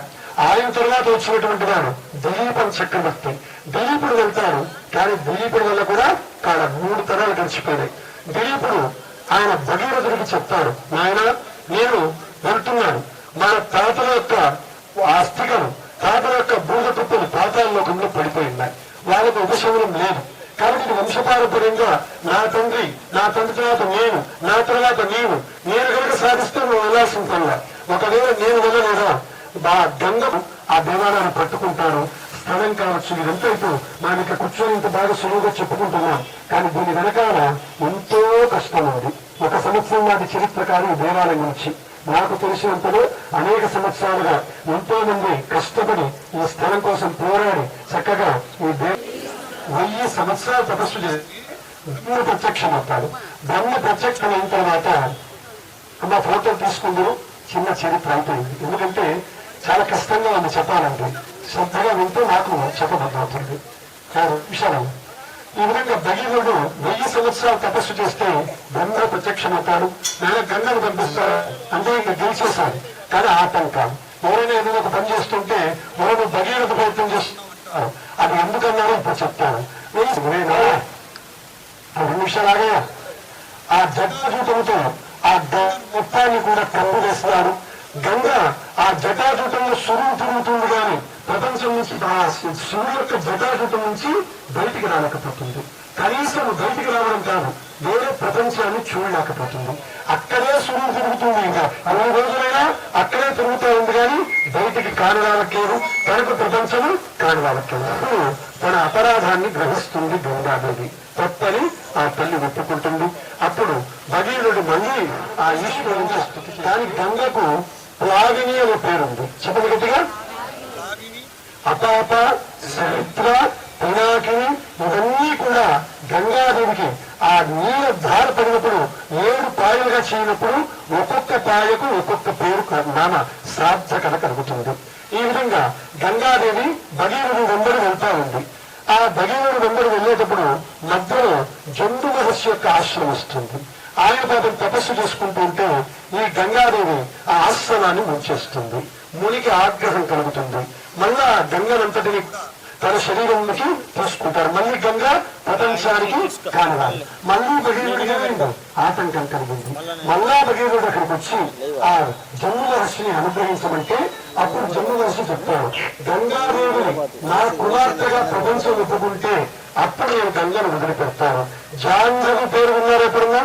ఆయన తర్వాత వచ్చినటువంటి వాడు దిలీపం చక్రవర్తి. దిలీపుడు వెళ్తాడు, కానీ దిలీపుడు వల్ల కూడా కాల. 3 తరాలు గడిచిపోయినాయి. దిలీపుడు ఆయన భగీరథుడికి చెప్తాడు, నాయన నేను వెళ్తున్నాను. మన తాతల యొక్క అస్థికలు, తాతల యొక్క బూద తుప్పలు పాతాళ లోకంలో పడిపోయి ఉన్నాయి. వాళ్ళకు ఉపశమనం లేదు. కాబట్టి ఇది వంశపారపర్యంగా నా తండ్రి తర్వాత నేను, నా తర్వాత నేను కనుక సాధిస్తే నువ్వు వెళ్ళాల్సిన పనిలా. ఒకవేళ నేను వెళ్ళలేదా ఆ గంగను ఆ దేవాలయాన్ని పట్టుకుంటాను. స్థలం కావచ్చు. ఇదంతా ఇప్పుడు మనం ఇక్కడ కూర్చొని ఇంత బాగా సులువుగా చెప్పుకుంటున్నాం. కానీ దీని వెనకాల ఎంతో కష్టం ఉంది. 1 సంవత్సరం నాటి చరిత్రకారు ఈ దేవాలయం గురించి నాకు తెలిసినంతలో అనేక సంవత్సరాలుగా ఎంతో మంది కష్టపడి ఈ స్థలం కోసం పోరాడి చక్కగా ఈ 1000 సంవత్సరాలు తపస్సు చేసి బ్రహ్మ ప్రత్యక్షమవుతాడు. బ్రహ్మ ప్రత్యక్షం అయిన తర్వాత అమ్మ ఫోటో తీసుకుందరు. చిన్న చరిత్ర అయిపోయింది. ఎందుకంటే చాలా కష్టంగా ఉంది చెప్పాలంటే. శ్రద్ధగా వింటూ నాకు చెప్పబోతుంది. విషయం ఈ విధంగా భగీరథుడు 1000 సంవత్సరాలు తపస్సు చేస్తే బ్రహ్మ ప్రత్యక్షమవుతాడు. నేను గంగను పంపిస్తాడు అంటే ఇంకా గెలిచేశాడు. కానీ ఆటంకం ఎవరైనా ఏదైనా ఒక పని చేస్తుంటే ఎవరైనా భగీరథ ప్రయత్నం చేస్తున్నారు. అది ఎందుకన్నారో ఇప్పుడు చెప్తాను. 2 నిమిషాలు ఆగా ఆ జటాజూటంతో ఆ మొత్తాన్ని కూడా కప్పు వేస్తాడు. గంగ ఆ జటాజూటంలో సురువు తిరుగుతుంది. కానీ ప్రపంచం నుంచి సూర్యుడు యొక్క జటాజూటం నుంచి బయటికి రాలేకపోతుంది. కనీసం బయటికి రావడం కాదు, వేరే ప్రపంచాన్ని చూడలేకపోతుంది. అక్కడే సూర్యుడు తిరుగుతుంది. ఇంకా 2 రోజులైనా అక్కడే తిరుగుతూ ఉంది. కానీ బయటికి కానరాలకేరు, తనకు ప్రపంచము కానరాలకేరు. అప్పుడు తన అపరాధాన్ని గ్రహిస్తుంది గంగాదేవి. తప్పని ఆ తల్లి ఒప్పుకుంటుంది. అప్పుడు భగీరథుడు మళ్ళీ ఆ ఈశ్వరుని స్తుతి. కానీ గంగకు ప్లావిని అనే పేరుంది. చెప్పండి గట్టిగా. అపాప, సరిత్ర, పినాకిని ఇవన్నీ కూడా గంగాదేవికి ఆ నీళ్ళ ధార పడినప్పుడు 7 పాయలుగా చేయనప్పుడు ఒక్కొక్క పాయకు ఒక్కొక్క పేరు నామ సార్థకత కలుగుతుంది. ఈ విధంగా గంగాదేవి భగీరథుడు వెంబడి వెళ్తా ఉంది. ఆ భగీరథుడు వెంబడి వెళ్ళేటప్పుడు మధ్యలో జంతు మహర్షి యొక్క ఆశ్రమం వస్తుంది. ఆయన పాపం తపస్సు చేసుకుంటూ ఉంటే ఈ గంగాదేవి ఆ ఆశ్రమాన్ని ముంచేస్తుంది. మునికి ఆగ్రహం కలుగుతుంది. మళ్ళా గంగనంతటిని తన శరీరంలోకి తీసుకుంటారు. మళ్ళీ గంగ ప్రపంచానికి కానరాలి. మళ్ళీ భగీరథుడికి ఆటంకం కలిగింది. మళ్ళా భగీరథుడు అక్కడికి వచ్చి ఆ జమ్ము మహర్షిని అనుగ్రహించమంటే అప్పుడు జమ్ము మహర్షి చెప్తాడు, గంగాదేవిని నా కుమార్తెగా ప్రపంచం ఒప్పుకుంటే అప్పుడు నేను గంగను వదిలిపెడతాను. జాహ్నవి పేరు విన్నారు ఎప్పుడున్నా?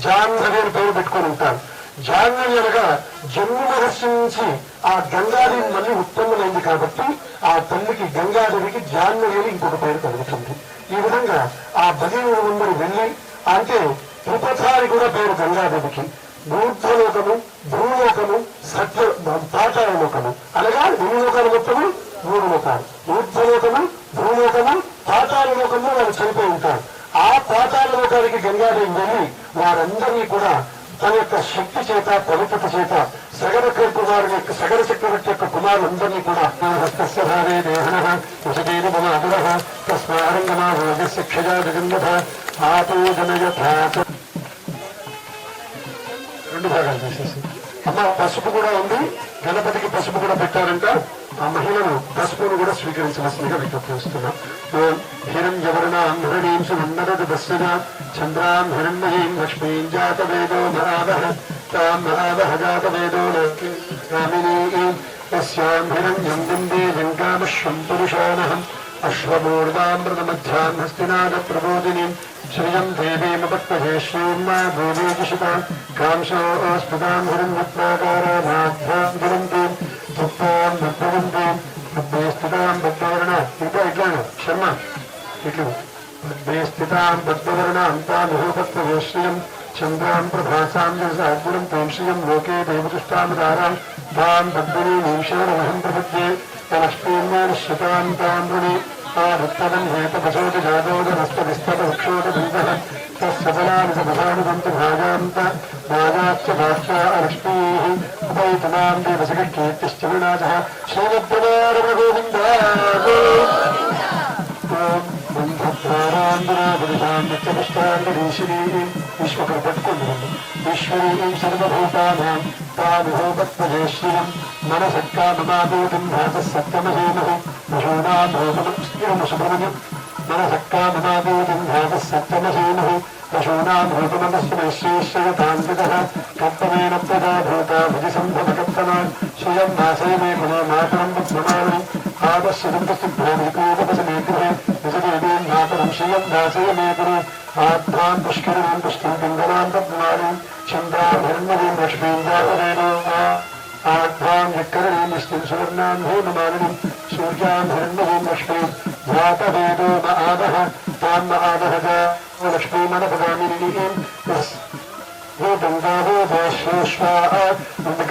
జాహ్నవి అని పేరు పెట్టుకొని ఉంటాను. జాహ్నవి అనగా జమ్ము మహర్షి నుంచి ఆ గంగాదేవి మళ్ళీ ఉత్పన్నమైంది కాబట్టి ఆ తల్లికి గంగాదేవికి జాహ్నవి అని ఇంకొక పేరు కలుగుతుంది. ఈ విధంగా ఆ భగీరథుడు వెంబడి వెళ్ళి అంటే త్రిపథాని కూడా పేరు గంగాదేవికి. ఊర్ధ్వలోకము, భూలోకము, సత్య పాతాళలోకము అనగా 2 లోకాలు మొత్తము 3 లోకాలు. ఊర్ధ్వలోకము, భూలోకము, పాతాళలోకము వాళ్ళు చనిపోయి ఉంటారు. ఆ పాతాళలోకానికి గంగాదేవి వెళ్ళి వారందరినీ కూడా తన యొక్క శక్తి చేత, పవిత్రత చేత సగర కుమారుని యొక్క సగర చక్రవర్తి యొక్క కుమారులందరినీ కూడా హస్తస్యధారే దేహన వసదేన మమ అదుర తస్మారంగమా భోగస్య క్షజా జగన్నథ ఆతో జనయథాచ. 2 భాగాలు చేసేసి అమ్మ పసుపు కూడా ఉంది. గణపతికి పసుపు కూడా పెట్టారంట. ఆ మహిళను పసుపును కూడా స్వీకరించవలసిందిగా విజ్ఞప్తి చేస్తున్నాం. హిరణ్యవర్ణాం హిరణీం సుమన్నరదు దస్సన చంద్రాం హిరణ్మయీం లక్ష్మీం జాతవేదో మహావహ తాం మహావహ జాతవేదో కామినీం తస్యాం హిరణ్యం వందే లంకామశ్వం పురుషానహం అశ్వమూర్ధామృతమధ్యాం హస్తినాద ప్రబోధినీం శ్రియం దేవీమపత్మహే శ్రీర్మా భూమీజిషిత కాంశోస్ఫుతాం హిరణ్యప్రాకారాభ్యాం దురంతీం దుఃఖాం భద్రవంతీం పద్మే స్థితాం భద్రవర్ణ ఇంకా ఇట్లాను శర్మ ఇట్లు పద్మే స్థితాం భద్రవర్ణాం తామిహోపత్మహే శ్రియం చంద్రాం ప్రభాసాం జసాద్గురం తాం శ్రియం లోకే దేవదుష్టామదారాం తాం భద్రీం శరణమహం ప్రపద్యే తలక్ష్మీర్మానుష్యతాం తాం రుణి ఆరుత్తరం హేతపశోటి జాతోదనస్తవిస్తవక్షోటబిందః తస్సబలాని సబలానుబంతు భాగాంత భాగాచ్చ భాష్యా లక్ష్మీః ఉపైతమాం దేవసకీర్తిశ్చ వినాశః శ్రీమద్గుణారమ గోవింద ఈశ్వరు పట్టుకోండి. ఈశ్వరీం సర్వభూతానాం తామిహోపత్మహే శ్రియం మనసక్కామమాదూతం భాస సప్తమహేమహ పశూనాం భూతమ సుబ్రహ్మణ్యం మనసక్కామనాదూతం ధాతः సప్తమసేనः పశూనాం భూతమనస్సుమైశ్రేశ్వరతాంతికः కర్తమేన ప్రజా భూతా భుజసంభవకర్తనాన్ స్వయం నాశయ మే గుణో మాతరం పద్మనామి ఆపశ్యదంతస్తుభ్యోపసమే గృహే నిజదేవీం మాతరం శ్రియం నాశయ మే గురు ఆత్మాం పుష్కరిణీం పుష్టిం పింగళాం పద్మానీం చంద్రాభిర్ణవీం లక్ష్మీం జాతవేనో ఆధ్వాం విక్కరణీం నిష్ఠిం సువర్ణాం హేమమాలినీం సూర్యాం హిరణ్యవీం లక్ష్మీం జాతవేదో మ ఆదః తాం మ ఆదః లక్ష్మీమనపగామినీం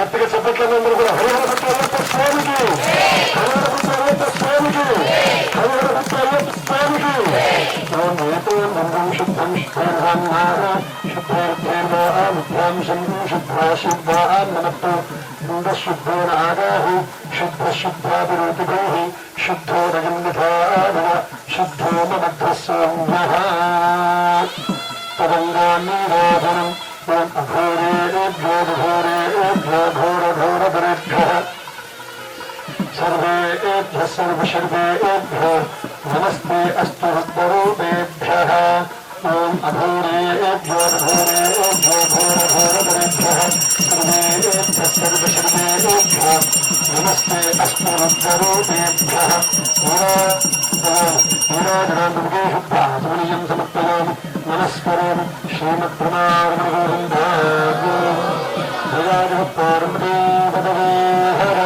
గట్టిగా చెప్పట్లేదు అందరూ కూడా హరిహరపుత్ర అయ్యప్ప స్వామికి హరిహరపుత్ర అయ్యప్ప స్వామికి హరిహరపుత్ర అయ్యప్ప స్వామికి శుద్ధం శుద్ధం శుద్ధార్థేర్వాభ్యాం శంభు శుద్ధా శుద్ధాన్నమత్తు శుద్ధో నాగాహి శుద్ధ శుద్ధాభిరోతిభై శుద్ధో రజన్యథానవ శుద్ధో మమధ్వస్సోమ్యః తదంగాన్నిరోధనం అఘోరేభ్యో ఘోరేభ్యో ఘోరఘోరధరేభ్యः सर्वेभ्यः सर्वशर्वेभ्यो नमस्ते अस्तु हृद्वरूपेभ्यः ॐ अघोरेभ्यो घोरेभ्यो घोरघोरधरेभ्यः सर्वेभ्यः सर्वशर्वेभ्यो नमस्ते अस्तु हृद्वरूपेभ्यः वीराजनान्दुर्गे शुद्धात्मनीयं समर्पयामि नमस्करोमि श्रीमद्ब्रह्मार्मणगोविन्दार्मणे पदवे हर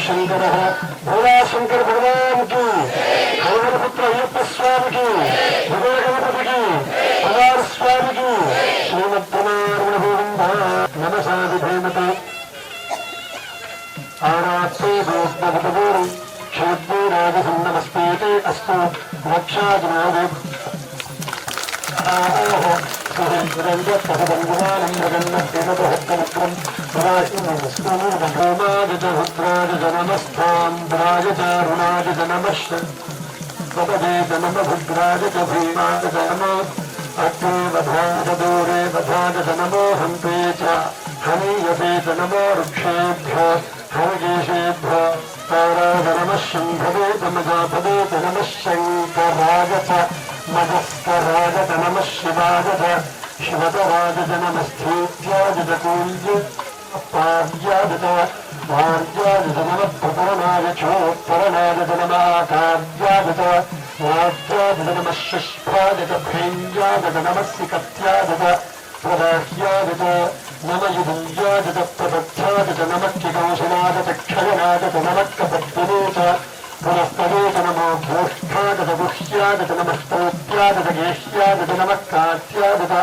शंकर भोला शंकर भगवान की हरिहरपुत्र अय्यप्प स्वामी की भगवान गणपति की भगवान स्वामी की श्रीमद्ब्रह्मार्मण गोविंद नमसा विधेमते आरात्ते भोक्तभूरि क्षेत्रीराजसं नमस्ते अस्तु रक्षाजनादे सुरेन्द्रन्दपहबन्धुवानं जगन्नत्यनतहत्तमुत्रं राजभद्राज नमस्तान्द्राज चारुणाज नमः पदवे नमभद्राज च भीमाज नमो अग्रे वधाज दूरे वधाज नमो हन्ते च हनीयते च नमो वृक्षेभ्यो हरकेशेभ्यो ताराज नमः शम्भवे च मजापदे च नमः शङ्कराज च मजस्कराज च नमः शिवाज च शिवतराज च नमस्थेत्याज च कूल्य पार्याज च भार्याज च नमः प्रतरणाय चोत्तरणाय च नमः आकार्याज च राज्याज च नमः शिष्ठाज च भैञ्जाज च नमः सिकत्याज च प्रदाह्याज च नम युधुल्याज च प्रबद्ध्याज च नमः किकौशलाज च क्षयनाज च नमः कपद्दिने च पुनस्तवे च नमो भोष्ठाज च गुह्याज च नमः स्तोत्याज च गेह्याज च नमः कात्याज च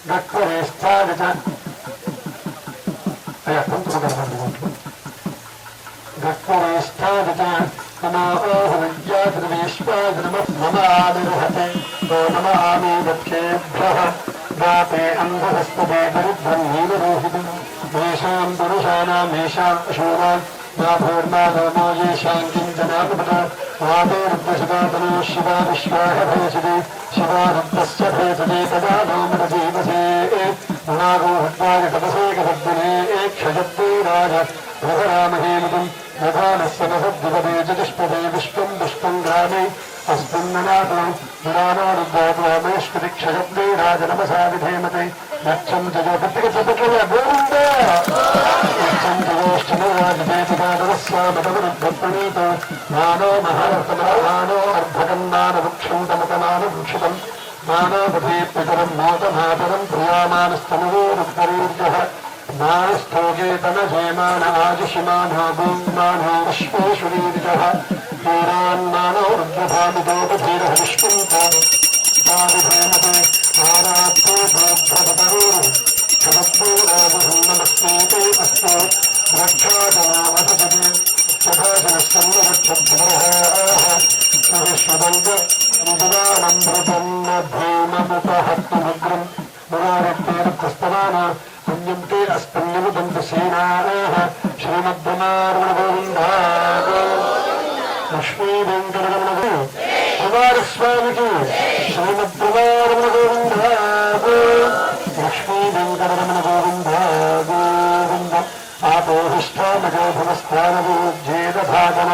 गक्वरेष्ठाज च गक्वरेष्ठाज च नमो ओहविद्याज च विश्वाज नमः नम आमिर्हते तो नम आमीवक्षेभ्यः दाते अन्धहस्तते दरिद्रं नीलरोहितं येषां पुरुषाणामेषां पशूनां नाभूर्णागमो येषां किञ्चनानुपत वादोरुद्रशदातनो शिवा विश्वाह भेषजे शिवा रुद्रस्य भेषजे तदा नोमरजीवसे नागो हत्वाय तपसे कपद्दिने क्षयद्वीराज प्रभरामहेमुदं प्रधानस्य नसद्विपदे चतुष्पदे विश्वं पुष्पं ग्रामे अस्मिन्ननाथं पुराणो रुद्रात्वामेष्पति क्षयद्वीराज नमसा विधेमते लक्षं जयो प्रतिगतपकल गोविन्द लक्षं जयोष्ठनराजदेशिकादरस्वामतमरुद्धप्रणीतो मानो महारथमानो अर्धकन्नानवृक्षं तमतमानवृक्षितं मानोपथे पितरं मोतमातरं प्रियामानस्तनुवोरुत्तरीर्यः नानस्थोगे तनजेमान आजुषिमानो गोमानो विश्वेश्वरीर्यः वीरान्नानो रुद्रभामिदोपधीरः विष्णुन्तो विधेमते आरात्ते भोक्तपतरूरु क्षमद्भूराजहं नमस्ते अस्तु रक्षाजनो वसजते सभाजनश्चन्द्ररक्षद्भरः सविश्वदौजनम्भृतन्नभूममुपहत्तमुग्रं मुरारक्तेरक्तस्तवान पुण्यं ते अस्पन्यमुदन्तु सेनाः श्रीमद्ब्रह्मार्मणगोविन्दा लक्ष्मीवेङ्कटरमणगो कुमारस्वामिकी श्रीमद्ब्रह्मार्मणगोविन्दा लक्ष्मीवेङ्कटरमणगोविन्दा गोविन्द आपोहिष्ठामजोभवस्थानभूज्येदभागन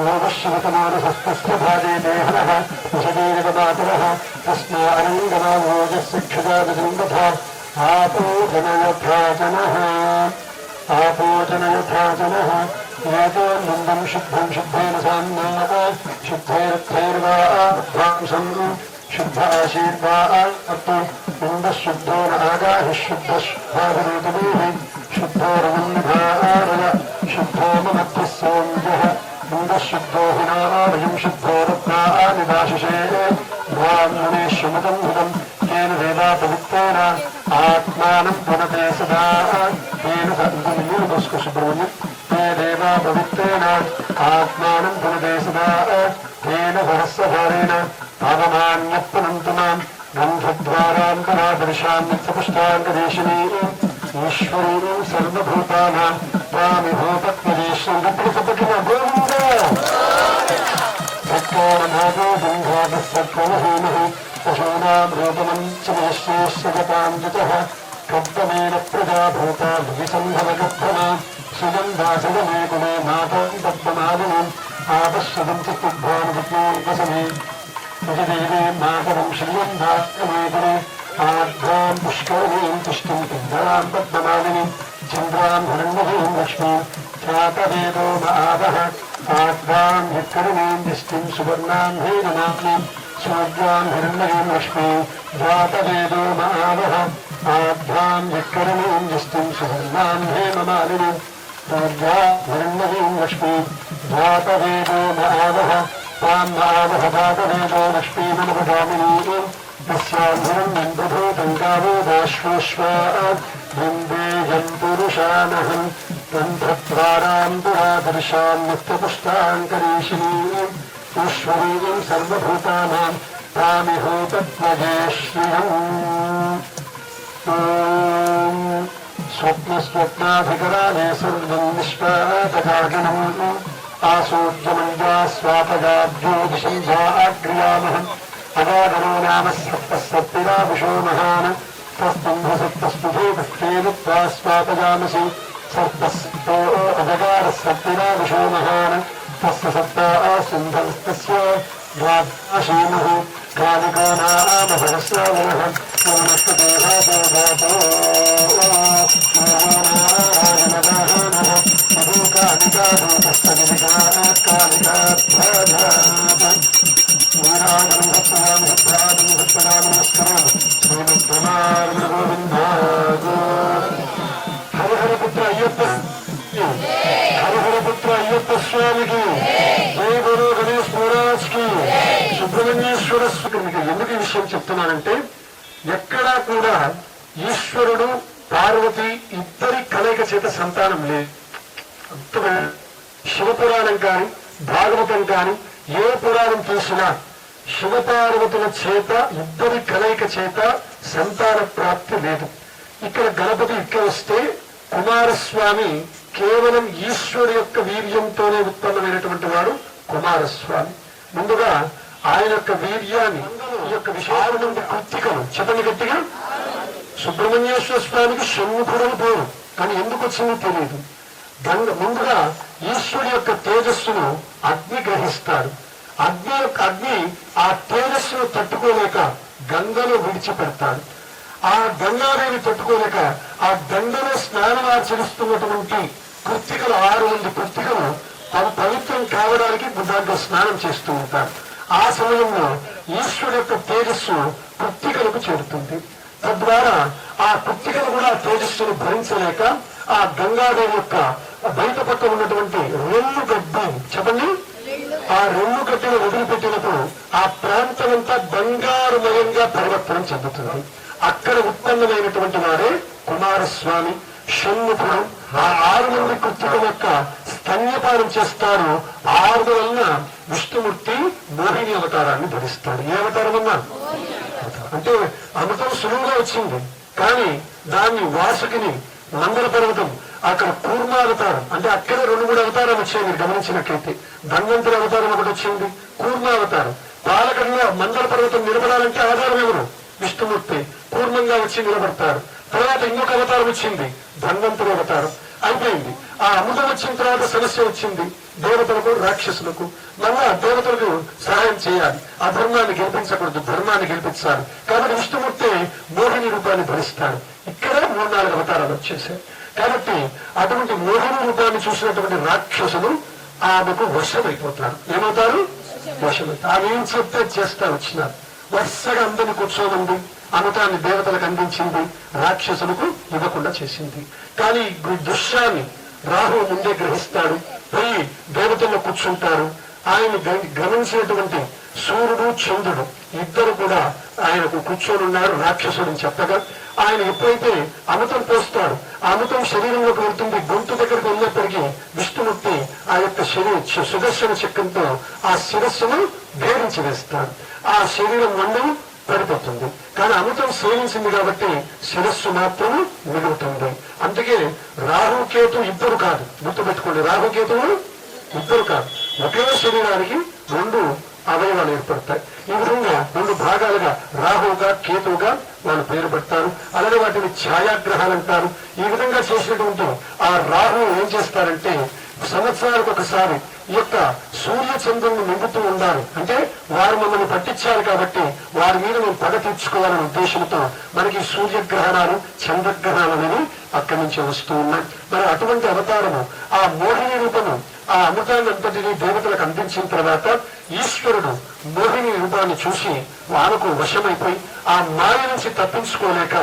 లోకశ్రతమానసస్తస్యభాజే దేహనః వశదేవమాతరః తస్మారంగమామోజస్య క్షుదాదృంగథా ఆపోజనయథాజనః ఆపోజనయథాజనః ఏతోన్నందం శుద్ధం శుద్ధేన సామ్నాః శుద్ధైరర్థైర్వాధ్వాంసం శుద్ధ ఆశీర్వాత్తు ఇందశుద్ధో నాగాహి శుద్ధస్వాభిరేతమేహి శుద్ధోరవన్నిధారయ శుద్ధో మమత్వస్సోంజః ఇందశుద్ధో హినామయం శుద్ధో రత్నానిదాశిషే బ్రాహ్మణేష్వమతం హృదం తేన వేదా పవిత్రేణ ఆత్మానం పునతే సదా తేన నీళ్ళు పోసుకో సుబ్రహ్మణ్యం తే దేవా పవిత్రేణ ఆత్మానం పునతే సదా తేన సహస్రధారేణ పావమాన్యప్పునంతు మాం గంధద్వారాంతరాదర్శాన్యపుష్టాంగదేశినీ ఈశ్వరీ సర్వభూతానాం త్వామిభూతత్వదేశం గట్టిన గోవింద సత్కారనాదో బంధాదసత్వమహీమః పశూనాం రూపమంచమేశ్యేశ్వగతాంజితః కబ్దమేన ప్రజాభూతా విసంభవగత్వమా సుగంధాసగమే కులే మాతం పద్మమాలినం ఆపశ్యదం చతుర్భానుపత్నోల్పసమే విజదేవే మాతరం శ్రీయంధాత్మేకులే ఆర్ద్రాం పుష్కరణీం తిష్టం పింగళాం పద్మమాలిని చంద్రాం హిరణ్మయీం లక్ష్మీం ఖ్యాతవేదో మహావః ఆర్ద్రాం హిక్కరణీం దిష్టిం సువర్ణాం హేనమాలిం స్వర్గాం హిరణ్మయీం లక్ష్మీం ఖ్యాతవేదో మహావః ఆర్ద్రాం హిక్కరణీం దిష్టిం సువర్ణాం హేమమాలిని స్వర్గాం హిరణ్మయీం లక్ష్మీం ఖ్యాతవేదో మహావః తాం మహావః ఖ్యాతవేదో లక్ష్మీమనుపగామినీం తస్యాం ప్రభూతం గావోదాశ్వేశ్వా బృందేయం పురుషానహం తంత్రద్వారాం పురాదర్శాం నిత్యపుష్టాంకరీషిణీం ఈశ్వరీం సర్వభూతానాం తామిహూతత్వజే శ్రియం స్వప్నస్వప్నాధికరాలే సర్వం నిష్పాతకాకినం ఆసూర్యమంజా స్వాపగాభ్యోదిశం జాగ్రియామహం అగాధనో నామ సప్తసప్తిరావిషో మహాన్ తస్తంభసప్తస్పుభూతేనుత్వా స్వాపజామసి సప్తస్తో అజగార సప్తిరావిషో మహాన్ తస్య సప్తా సింధస్తస్య ద్వాదశీమః కాలికో నామ సహస్రావనః పూర్ణస్తదేహాతో హరిహరపుత్ర అయ్యప్ప హరిహరపుత్ర అయ్యప్ప స్వామికి జై గురు గణేష్ మహారాజ్ కి సుబ్రహ్మణ్యేశ్వర స్వామికి ఎందుకు ఈ విషయం చెప్తున్నానంటే ఎక్కడా కూడా ఈశ్వరుడు పార్వతి ఇద్దరి కలయిక చేత సంతానం లేదు. శివపురాణం కాని భాగవతం కాని ఏ పురాణం చూసినా శివపార్వతుల చేత ఇద్దరి కలయిక చేత సంతాన ప్రాప్తి లేదు. ఇక్కడ గణపతి ఇక్కడ వస్తే కుమారస్వామి కేవలం ఈశ్వరు యొక్క వీర్యంతోనే ఉత్పన్నమైనటువంటి వాడు కుమారస్వామి. ముందుగా ఆయన యొక్క వీర్యాన్ని ఈ యొక్క విషయాల నుండి కృత్తికలు చెప్పండి గట్టిగా. సుబ్రహ్మణ్యేశ్వర స్వామికి షణ్ముఖుడు పేరు, కానీ ఎందుకు వచ్చిందో తెలియదు. ముందుగా ఈశ్వరు యొక్క తేజస్సును అగ్ని గ్రహిస్తాడు. అగ్ని ఆ తేజస్సును తట్టుకోలేక గంగలో విడిచిపెడతాడు. ఆ గంగాదేవి తట్టుకోలేక ఆ గంగలో స్నానం ఆచరిస్తున్నటువంటి కృత్తికలు 6 మంది కృత్తికలు పవిత్రం కావడానికి దాంట్లో స్నానం చేస్తూ ఉంటారు. ఆ సమయంలో ఈశ్వరు యొక్క తేజస్సు కృత్తికలకు చేరుతుంది. తద్వారా ఆ కృత్తికలు కూడా తేజస్సును భరించలేక ఆ గంగాదేవి యొక్క బయట పక్క ఉన్నటువంటి రెల్లు గడ్డి చెప్పండి, ఆ రెల్లు గడ్డిని వదిలిపెట్టినప్పుడు ఆ ప్రాంతమంతా బంగారుమయంగా పరివర్తనం చెందుతుంది. అక్కడ ఉత్పన్నమైనటువంటి వారే కుమారస్వామి, షణ్ముఖుడు. ఆ 6 మంది కృత్తికల యొక్క స్తన్యపానం చేస్తారు. 6 వలన విష్ణుమూర్తి మోహిని అవతారాన్ని ధరిస్తాడు. ఏ అవతారం అన్నా అంటే అమృతం సులువుగా వచ్చింది, కానీ దాన్ని వాసుకిని మందర పర్వతం అక్కడ కూర్మావతారం అంటే అక్కడ 2-3 అవతారాలు వచ్చాయి. మీరు గమనించినట్లయితే ధన్వంతరి అవతారం ఒకటి వచ్చింది, కూర్మావతారం. పాలకడంలో మందర పర్వతం నిలబడాలంటే ఆధారం ఎవరు? విష్ణుమూర్తి కూర్మంగా వచ్చి నిలబడతారు. తర్వాత ఇంకొక అవతారం వచ్చింది, ధన్వంతరి అవతారం. అయిపోయింది. ఆ అమృతం వచ్చిన తర్వాత సమస్య వచ్చింది దేవతలకు రాక్షసులకు. మళ్ళా దేవతలకు సహాయం చేయాలి, అధర్మాన్ని గెలిపించకూడదు, ధర్మాన్ని గెలిపించాలి. కాబట్టి విష్ణుమూర్తి మోహిని రూపాన్ని ధరిస్తాడు. ఇక్కడ 3-4 అవతారాలు వచ్చేసాయి. కాబట్టి అటువంటి మోహిని రూపాన్ని చూసినటువంటి రాక్షసులు ఆమెకు వశమైపోతారు. ఏమవుతారు? వశమవుతారు. ఆమె ఏం చెప్తే చేస్తా వచ్చినారు. వరుసగా అందరిని కూర్చోమంది, అమృతాన్ని దేవతలకు అందించింది, రాక్షసులకు ఇవ్వకుండా చేసింది. కానీ ఈ దృశ్యాన్ని రాహు ముందే గ్రహిస్తాడు, పోయి దేవతల్లో కూర్చుంటారు. ఆయన గమనించినటువంటి సూర్యుడు చంద్రుడు ఇద్దరు కూడా ఆయనకు కూర్చొని ఉన్నారు రాక్షసుడిని చెప్పగా, ఆయన ఎప్పుడైతే అమృతం పోస్తాడు, ఆ అమృతం శరీరంలోకి వెళ్తుంది. గొంతు దగ్గరకు వెళ్ళేప్పటికీ విష్ణుమూర్తి ఆ యొక్క సుదర్శన చక్రంతో ఆ శిరస్సును భేదించి వేస్తాడు. ఆ శరీరం మండలం పడిపోతుంది. కానీ అమృతం సేవించింది కాబట్టి శిరస్సు మాత్రం మిగులుతుంది. అందుకే రాహుకేతు ఇద్దరు కాదు, గుర్తుపెట్టుకోండి, రాహుకేతువులు ఇద్దరు కాదు, ఒకే శరీరానికి 2 అవయవాలు ఏర్పడతాయి. ఈ విధంగా 2 భాగాలుగా రాహువుగా కేతువుగా వాళ్ళు పేరు పెడతారు. అలాగే వాటిని ఛాయాగ్రహాలు అంటారు. ఈ విధంగా చేసినటువంటి ఆ రాహు ఏం చేస్తారంటే సంవత్సరాలకు ఒకసారి ఈ యొక్క సూర్య చంద్రులను నింపుతూ ఉండాలి. అంటే వారు మమ్మల్ని పట్టించారు కాబట్టి వారి మీద మేము పగ తీర్చుకోవాలనే ఉద్దేశంతో మనకి సూర్యగ్రహణాలు చంద్రగ్రహణాలు అనేవి అక్కడి నుంచి వస్తూ ఉన్నాయి. మరి అటువంటి అవతారము ఆ మోహిని రూపము ఆ అమృతాన్ని అంతటినీ దేవతలకు అందించిన తర్వాత ఈశ్వరుడు మోహిని రూపాన్ని చూసి ఆమెకు వశమైపోయి ఆ మాయ నుంచి తప్పించుకోలేక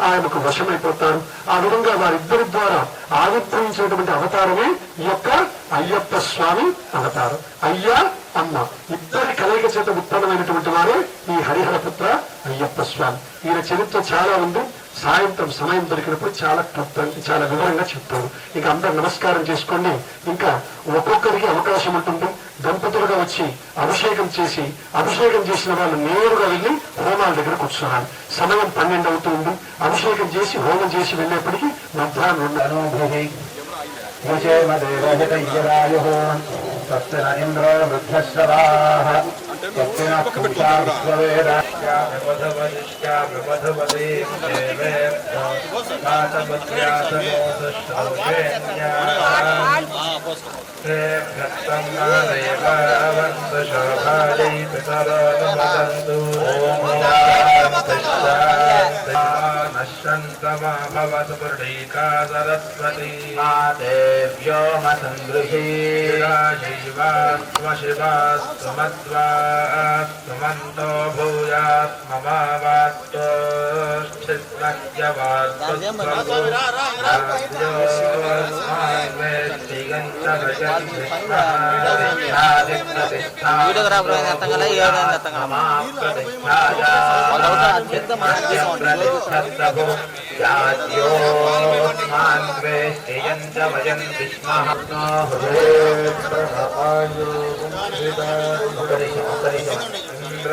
ఆయనకు వశమైపోతారు. ఆ విధంగా వారిద్దరి ద్వారా ఆవిర్భవించినటువంటి అవతారమే ఈ యొక్క అయ్యప్ప స్వామి అవతారం. అయ్యా అమ్మ ఇద్దరి కలయిక చేత ఉత్పన్నమైనటువంటి వారే ఈ హరిహరపుత్ర అయ్యప్ప స్వామి. ఈయన చరిత్ర చాలా ఉంది. సాయంత్రం సమయం దొరికినప్పుడు చాలా వివరంగా చెప్తారు. ఇక అందరు నమస్కారం చేసుకోండి. ఇంకా ఒక్కొక్కరికి అవకాశం ఉంటుంది. దంపతులుగా వచ్చి అభిషేకం చేసిన వాళ్ళు నేరుగా వెళ్ళి హోమాల దగ్గర కూర్చోవాలి. సమయం 12 అవుతుంది. అభిషేకం చేసి హోమం చేసి వెళ్ళేప్పటికీ మధ్యాహ్నం 2 ఇంద్రో వృద్ధశ్రవాః सरस्वती देव्यो शिवास्त्वमद्वास्त्वमन्तो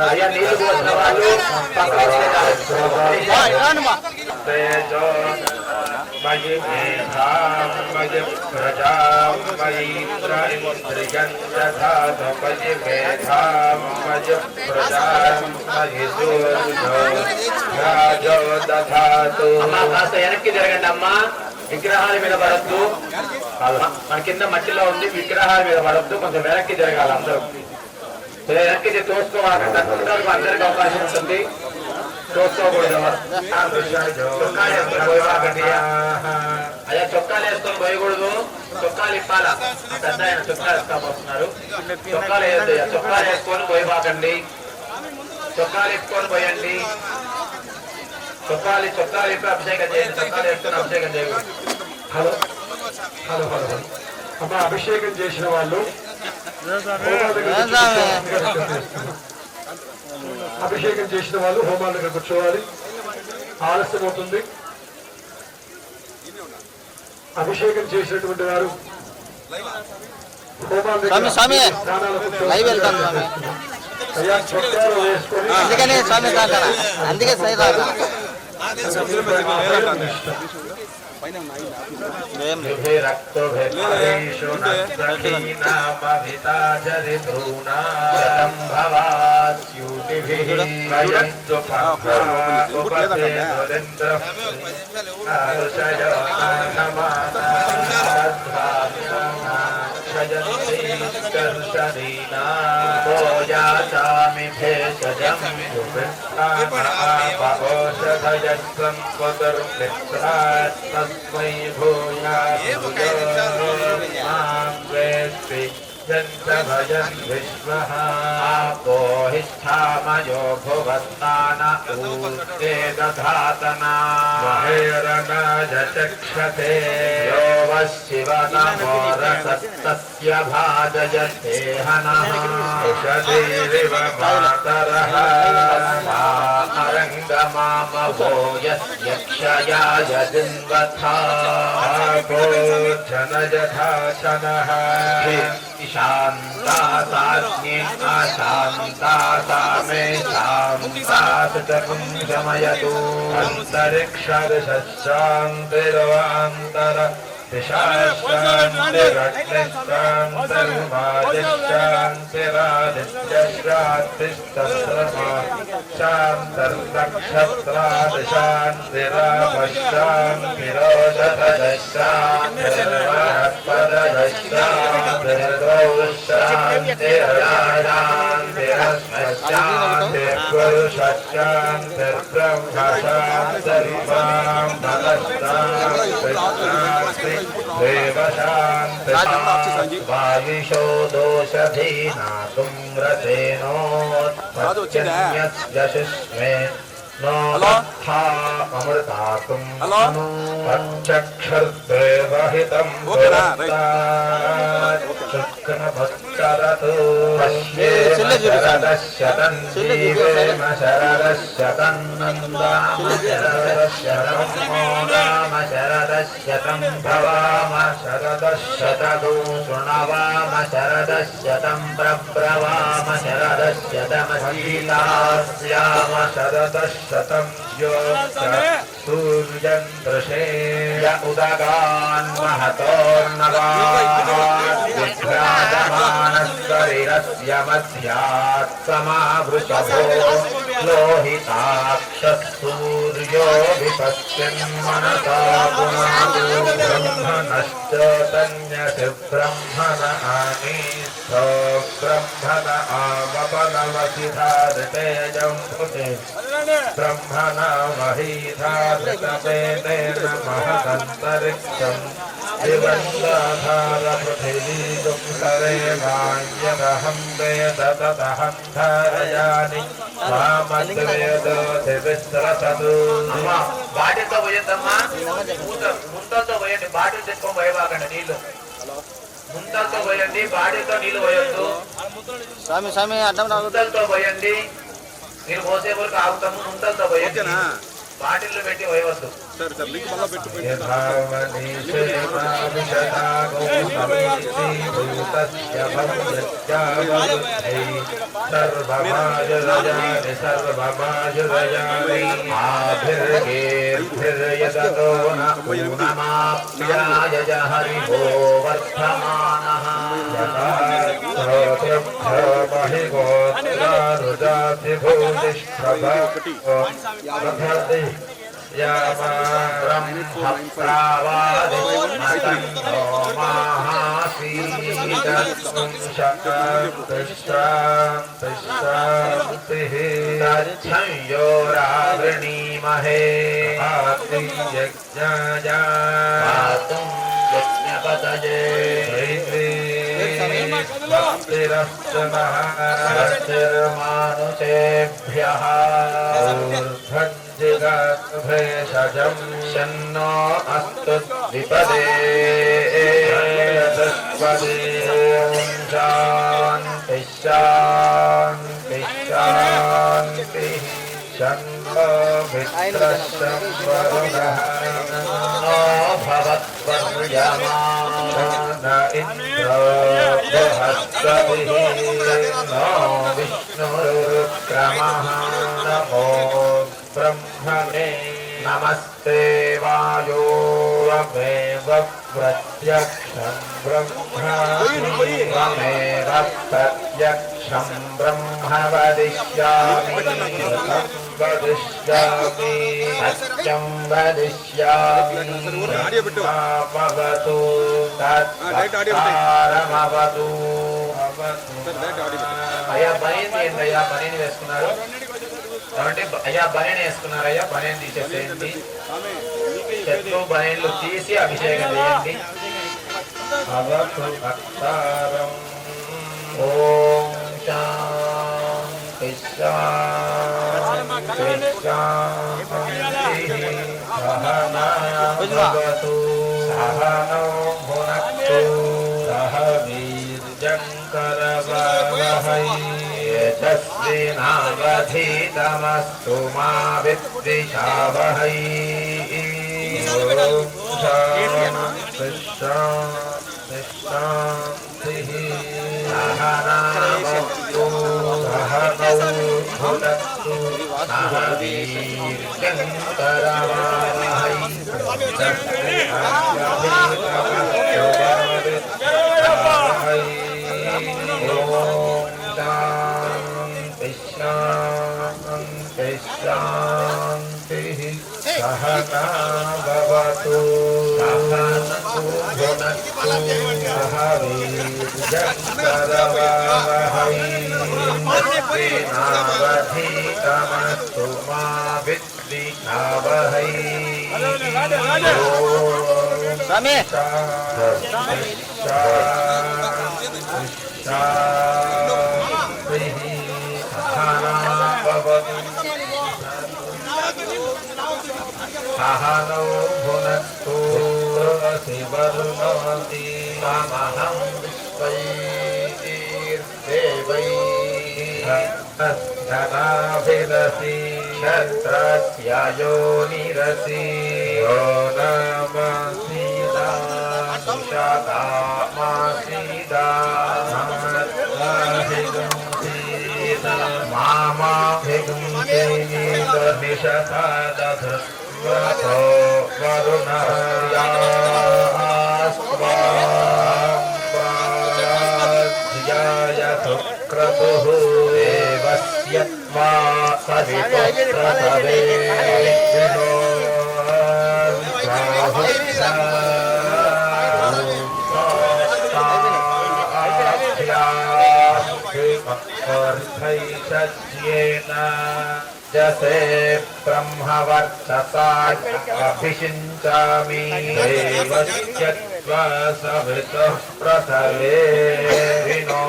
అయ్యా నీళ్ళు పోసిన వాళ్ళు మయి మేధాం మయి ప్రజాం మయీంద్రియం దధాతు మయి మేధాం మయి ప్రజాం మయి రాజో దధాతు. అమ్మా కాస్త వెనక్కి జరగండి అమ్మా, విగ్రహాల మీద పడద్దు. మన కింద మట్టిలో ఉంది, విగ్రహాల మీద పడద్దు, కొంచెం వెనక్కి జరగాలి అందరూ. వెనక్కి తోసుకోవాలి, అందరికి అవకాశం ఉంటుంది. తోసుకోకూడదు. అయ్యా చొక్కాలు వేసుకొని పోయకూడదు, చొక్కాలు ఇప్పాలా. పెద్ద ఆయన చొక్కాలు వేసుకోబోతున్నారు. చొక్కాలు వేయద్దు, చొక్కాలు వేసుకొని పోయిపోకండి. చొక్కాలు ఇప్పుకొని పోయండి. చొక్కాలు ఇప్పి అభిషేకం చేయండి. చొక్కాలు వేసుకొని అభిషేకం చేయకూడదు. హలో హలో హలో హలో అమ్మా, అభిషేకం చేసిన వాళ్ళు అభిషేకం చేసిన వాళ్ళు హోమాల దగ్గర కూర్చోవాలి. ఆలస్యం అవుతుంది. అభిషేకం చేసినటువంటి వారు హోమాల దగ్గర అయ్యా చొక్కాలు వేసుకొని అందుకనే స్వామి అందుకే याचामि भेषजं युवृत्तामपोषधयस्वं स्वदुर्मित्रात् तस्मै भूयामां वेत्ति जन्तभजन् विश्वः आपोहिष्ठामयो भुवस्तान ऊर्जे दधातना महेरणाय चक्षते यो वः शिवनमोरसत्तस्य भाजयते हनः षडीरिव मातरः मारङ्गमामभो यस्य क्षयाय जिन्वथा जनयथा शनः शान्ता साज्ञे अशान्ता सा मे शान्ता सुचकुं शमयतु अन्तरिक्षादिशान्तिरवान्तर दिशाशान्तिरग्निशान्तिरादित्यश्रान्तिस्तस्रमा वायुषो दोषधीनातुं रथेनोत्पत्त्यन्यस्यशिष्मे नो लब्धा अमृतातुं पक्षक्षुर्देवहितं शुक्नभक्करतु पश्येम जीवेम शरदशतं नन्दाम शरदशतं भवाम शरदशतदु शृणवाम शरदशतं प्रब्रवाम शरदशतमशीलास्याम शरदशतं सूर्यं दृशेय उदगान् महतोर्नवानस्वरिरस्य मध्यात् समावृषभो लोहिताक्षः सूर्यो विपश्यन् मनसा ब्रह्मणश्च तन्यसि ब्रह्मण आनीस्थो ब्रह्मण आवपनवसिधारितेजं भुते ब्रह्मण महीधारिततेन महदन्तरिक्षं दिवङ्गाधारपृथिवीं सरेवाण्यदहं वेद तदहं धारयामि మామద్వేదోధివిస్రసదు అమ్మా బాటితో పోయేద్దమ్మా ముంతలతో పోయండి బాటిల్ తెచ్చుకొని పోయేవాకండి నీళ్లు ముంతలతో పోయండి బాటిల్తో నీళ్లు పోయొద్దు స్వామి స్వామి అడ్డం ముంతలతో పోయండి మీరు పోసే వరకు ఆగుతాము ముంతలతో పోయండి బాటిల్ పెట్టి పోయవద్దు హరిభో వర్ధమానః योरावृणीमहे यज्ञपतये भक्तिर्मानुषेभ्यः भेषजं शन्नो अस्तु द्विपदे शान्ति शान्ति शान्तिः शन्नो मित्रशं वरुणः भवत्वर्यमा न इन्द्रो बृहस्पतिः नो विष्णुरुक्रमः नमो ब्रह्मणे नमस्ते वायो त्वमेव प्रत्यक्षं ब्रह्मास्मि त्वमेव प्रत्यक्षं ब्रह्म वदिष्यामि वदिष्यामि सत्यं वदिष्यामि ब्रह्मवतु తత్కారమవతు అయ్యా బనీని ఏంటయ్యా బనీని వేసుకున్నారు కాబట్టి అయ్యా బనీని వేసుకున్నారయ్యా బనీని తీసేసేయండి చెట్లు బనీన్లు తీసి అభిషేకం చేయండి అవతు అక్షారం ఓం శాంతి శాంతి శాంతి సహనావతు సహనౌ భునక్తు సహ వీర్యంకరవహై యశస్వినావధీతమస్తు మా విద్విషావహై ఓం శాంతి శాంతి శాంతి సహనావతు సహనౌ భునక్తు సహ వీర్యంకరవహై శాంతి సహనావతు సహనౌ భునక్తు సహ వీర్యంకరవహై యశస్వినావధీతమస్తు మా విద్విషావహై స్వామి సహనౌ భునక్తు శివరుణోతి సమహం విశ్వైర్దేవైః ధనాభిరసి క్షత్రస్య యోనిరసి యో నమసీదా శతామాసీదా మామాభిగుంసీద నిశతాదధస్వతో వరుణస్వాధ్యాయ సుక్రతుః దేవస్య త్వా సవితుః జసే బ్రహ్మవర్చసా అభిషించామి దేవస్య త్వా సవితుః ప్రసవే వినోర్బాహుభ్యా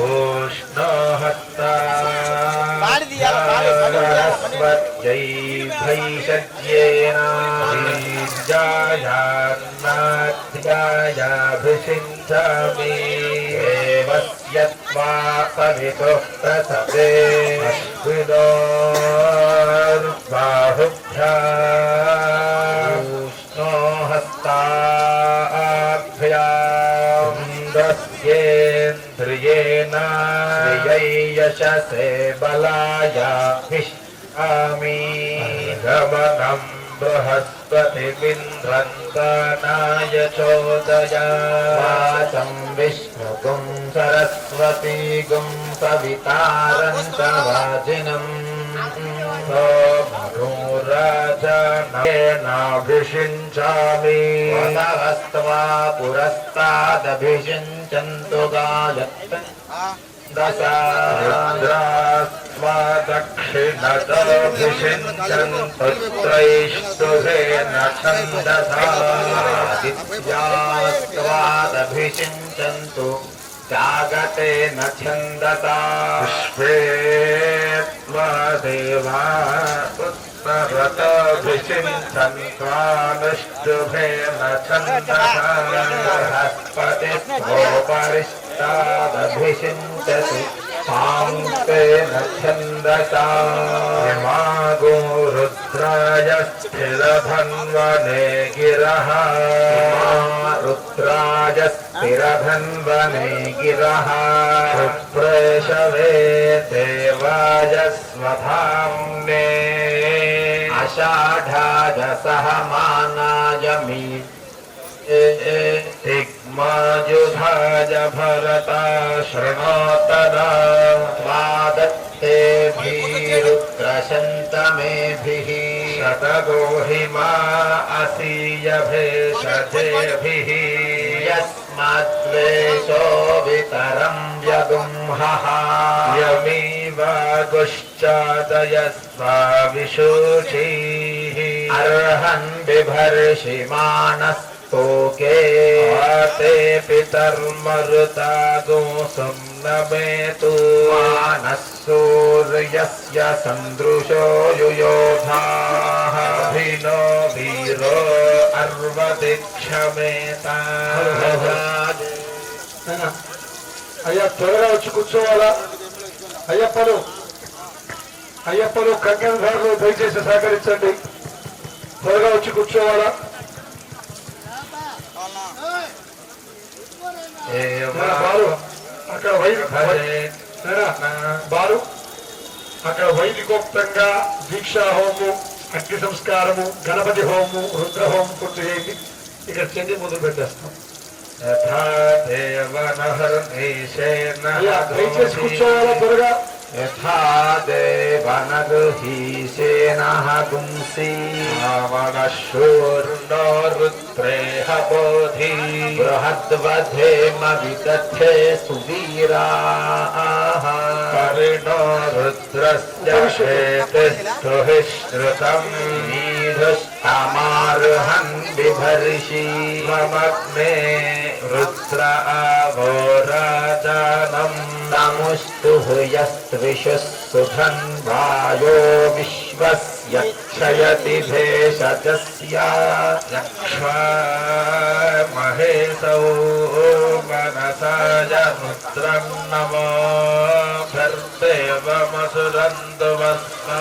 ఉష్ణోహస్తా సరస్వత్యై భైషజ్యేన ధ్యాయాభిషించామి దేవస్య త్వా సవితుః ప్రసవే అశ్వినోర్బాహుభ్యా ఉష్ణోహస్తాభ్యాం దస్యేంద్రియేణ యశసే బలాయ విష్ణామి గమనం బృహస్పతిమింద్రంతనాయ చోదయ వాచం విష్ణుగుం సరస్వతీగుం సవితారం చ వాజినం మధురాజనాభిషించామి వసవస్త్వా పురస్తాదభిషించन्तు గాయత్రీ దశారుద్రాస్త్వా దక్షిణతోభిషించन्तు त्रैष्टुभेन छन्दसा आदित्यास्त्वादभिषिञ्चन्तु जागतेन छन्दसा पुष्पे त्वा देवा उत्तरतोभिषिञ्चन्त्वानुष्टुभेन छन्दसा बृहस्पतिस्वोपरिष्टादभिषिञ्चति साङ्केन छन्दसा हिमागो रुद्राय स्थिरधन्वने गिरः रुद्राय स्थिरधन्वने गिरः शुप्रेशवे देवाय स्वधाम्ने आषाढाजसह मानायमि तिग्मायुधाय भरता शृणोतरा स्वादत्ते भीरुद्रशन्तमेभिः शतगोहिमा असीयभेषजेभिः यस्मद्वेषो वितरं व्यगुंहः यमीवागुश्चादयस्वाविशुचिः अर्हन् बिभर्षिमाणस्तोके आते पितर्मरुतागो सुम्नमेतु मानः सूर्यस्य सन्दृशो युयोधाः भिनो वीरो अर्वदिक्षमेता అయ్యా త్వరగా వచ్చి కూర్చోవాలా. అయ్యప్పలు కంకణధారులు దయచేసి సహకరించండి. త్వరగా వచ్చి కూర్చోవాలా. బాలు అక్కడ వైదికోక్తంగా దీక్షా హోము, అగ్ని సంస్కారము, గణపతి హోము, రుద్ర హోము పూర్తి చేయండి. ఇక్కడ చెంది మొదలు పెట్టేస్తాం. దయచేసి కూర్చోవాలా త్వరగా. यथा देवनगुहीशेनः गुंसि रावणशूर्णो रुद्रेह बोधि बृहद्वधेम विदध्ये सुवीराः करिणो रुद्रस्य श्रुतम् नीधुस्तमार्हन् बिभर्षि ममग्ने रुद्र अवोराजानम् नमुस्तु यस्त्रिषुः सुधन्वायो विश्वस्य क्षयति भेषजस्य यक्ष्वा महेशौ मनसाय रुद्रं नमो भर्देवमसुरन्दुवस्मा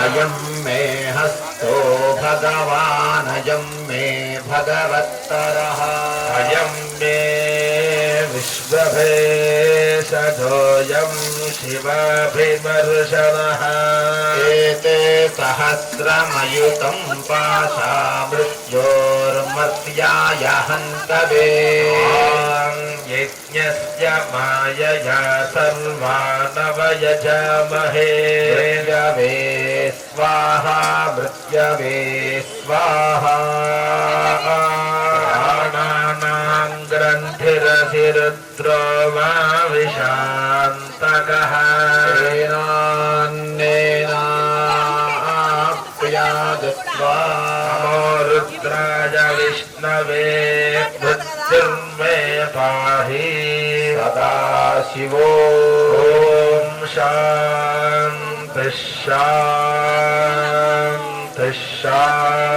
अयं मे हस्तो भगवानयं मे भगवत्तरः अयं मे विश्वभेषजोऽयं शिवाभिमर्शनः एते सहस्रमयुतं पाशामृत्योर्मर्त्याय हन्तवे यज्ञस्य मायया सर्वानवयजामहे मृत्यवे स्वाहा मृत्यवे स्वाहा प्राणानां ग्रन्थिरसिरुद्रो मा विशान्तकः सेनान्नेनाप्यादत्वा नमो रुद्राय विष्णवे मृत्युर्मे पाहि सदाशिवो ॐ शान्तिः शान्तिः शान्तिः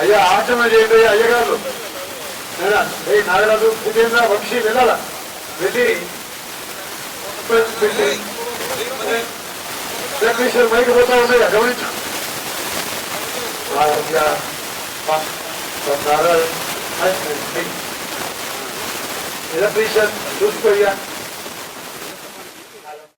అయ్యా ఆచరణ చేయండి అయ్యగారు. నాగరాజు భూపేంద్ర వంశీ వెళ్ళాలా వెళ్ళి మైకి పోతా ఉన్నాయా గమనించు. ఎలక్ట్రీషియన్ చూసుకోయ్యా.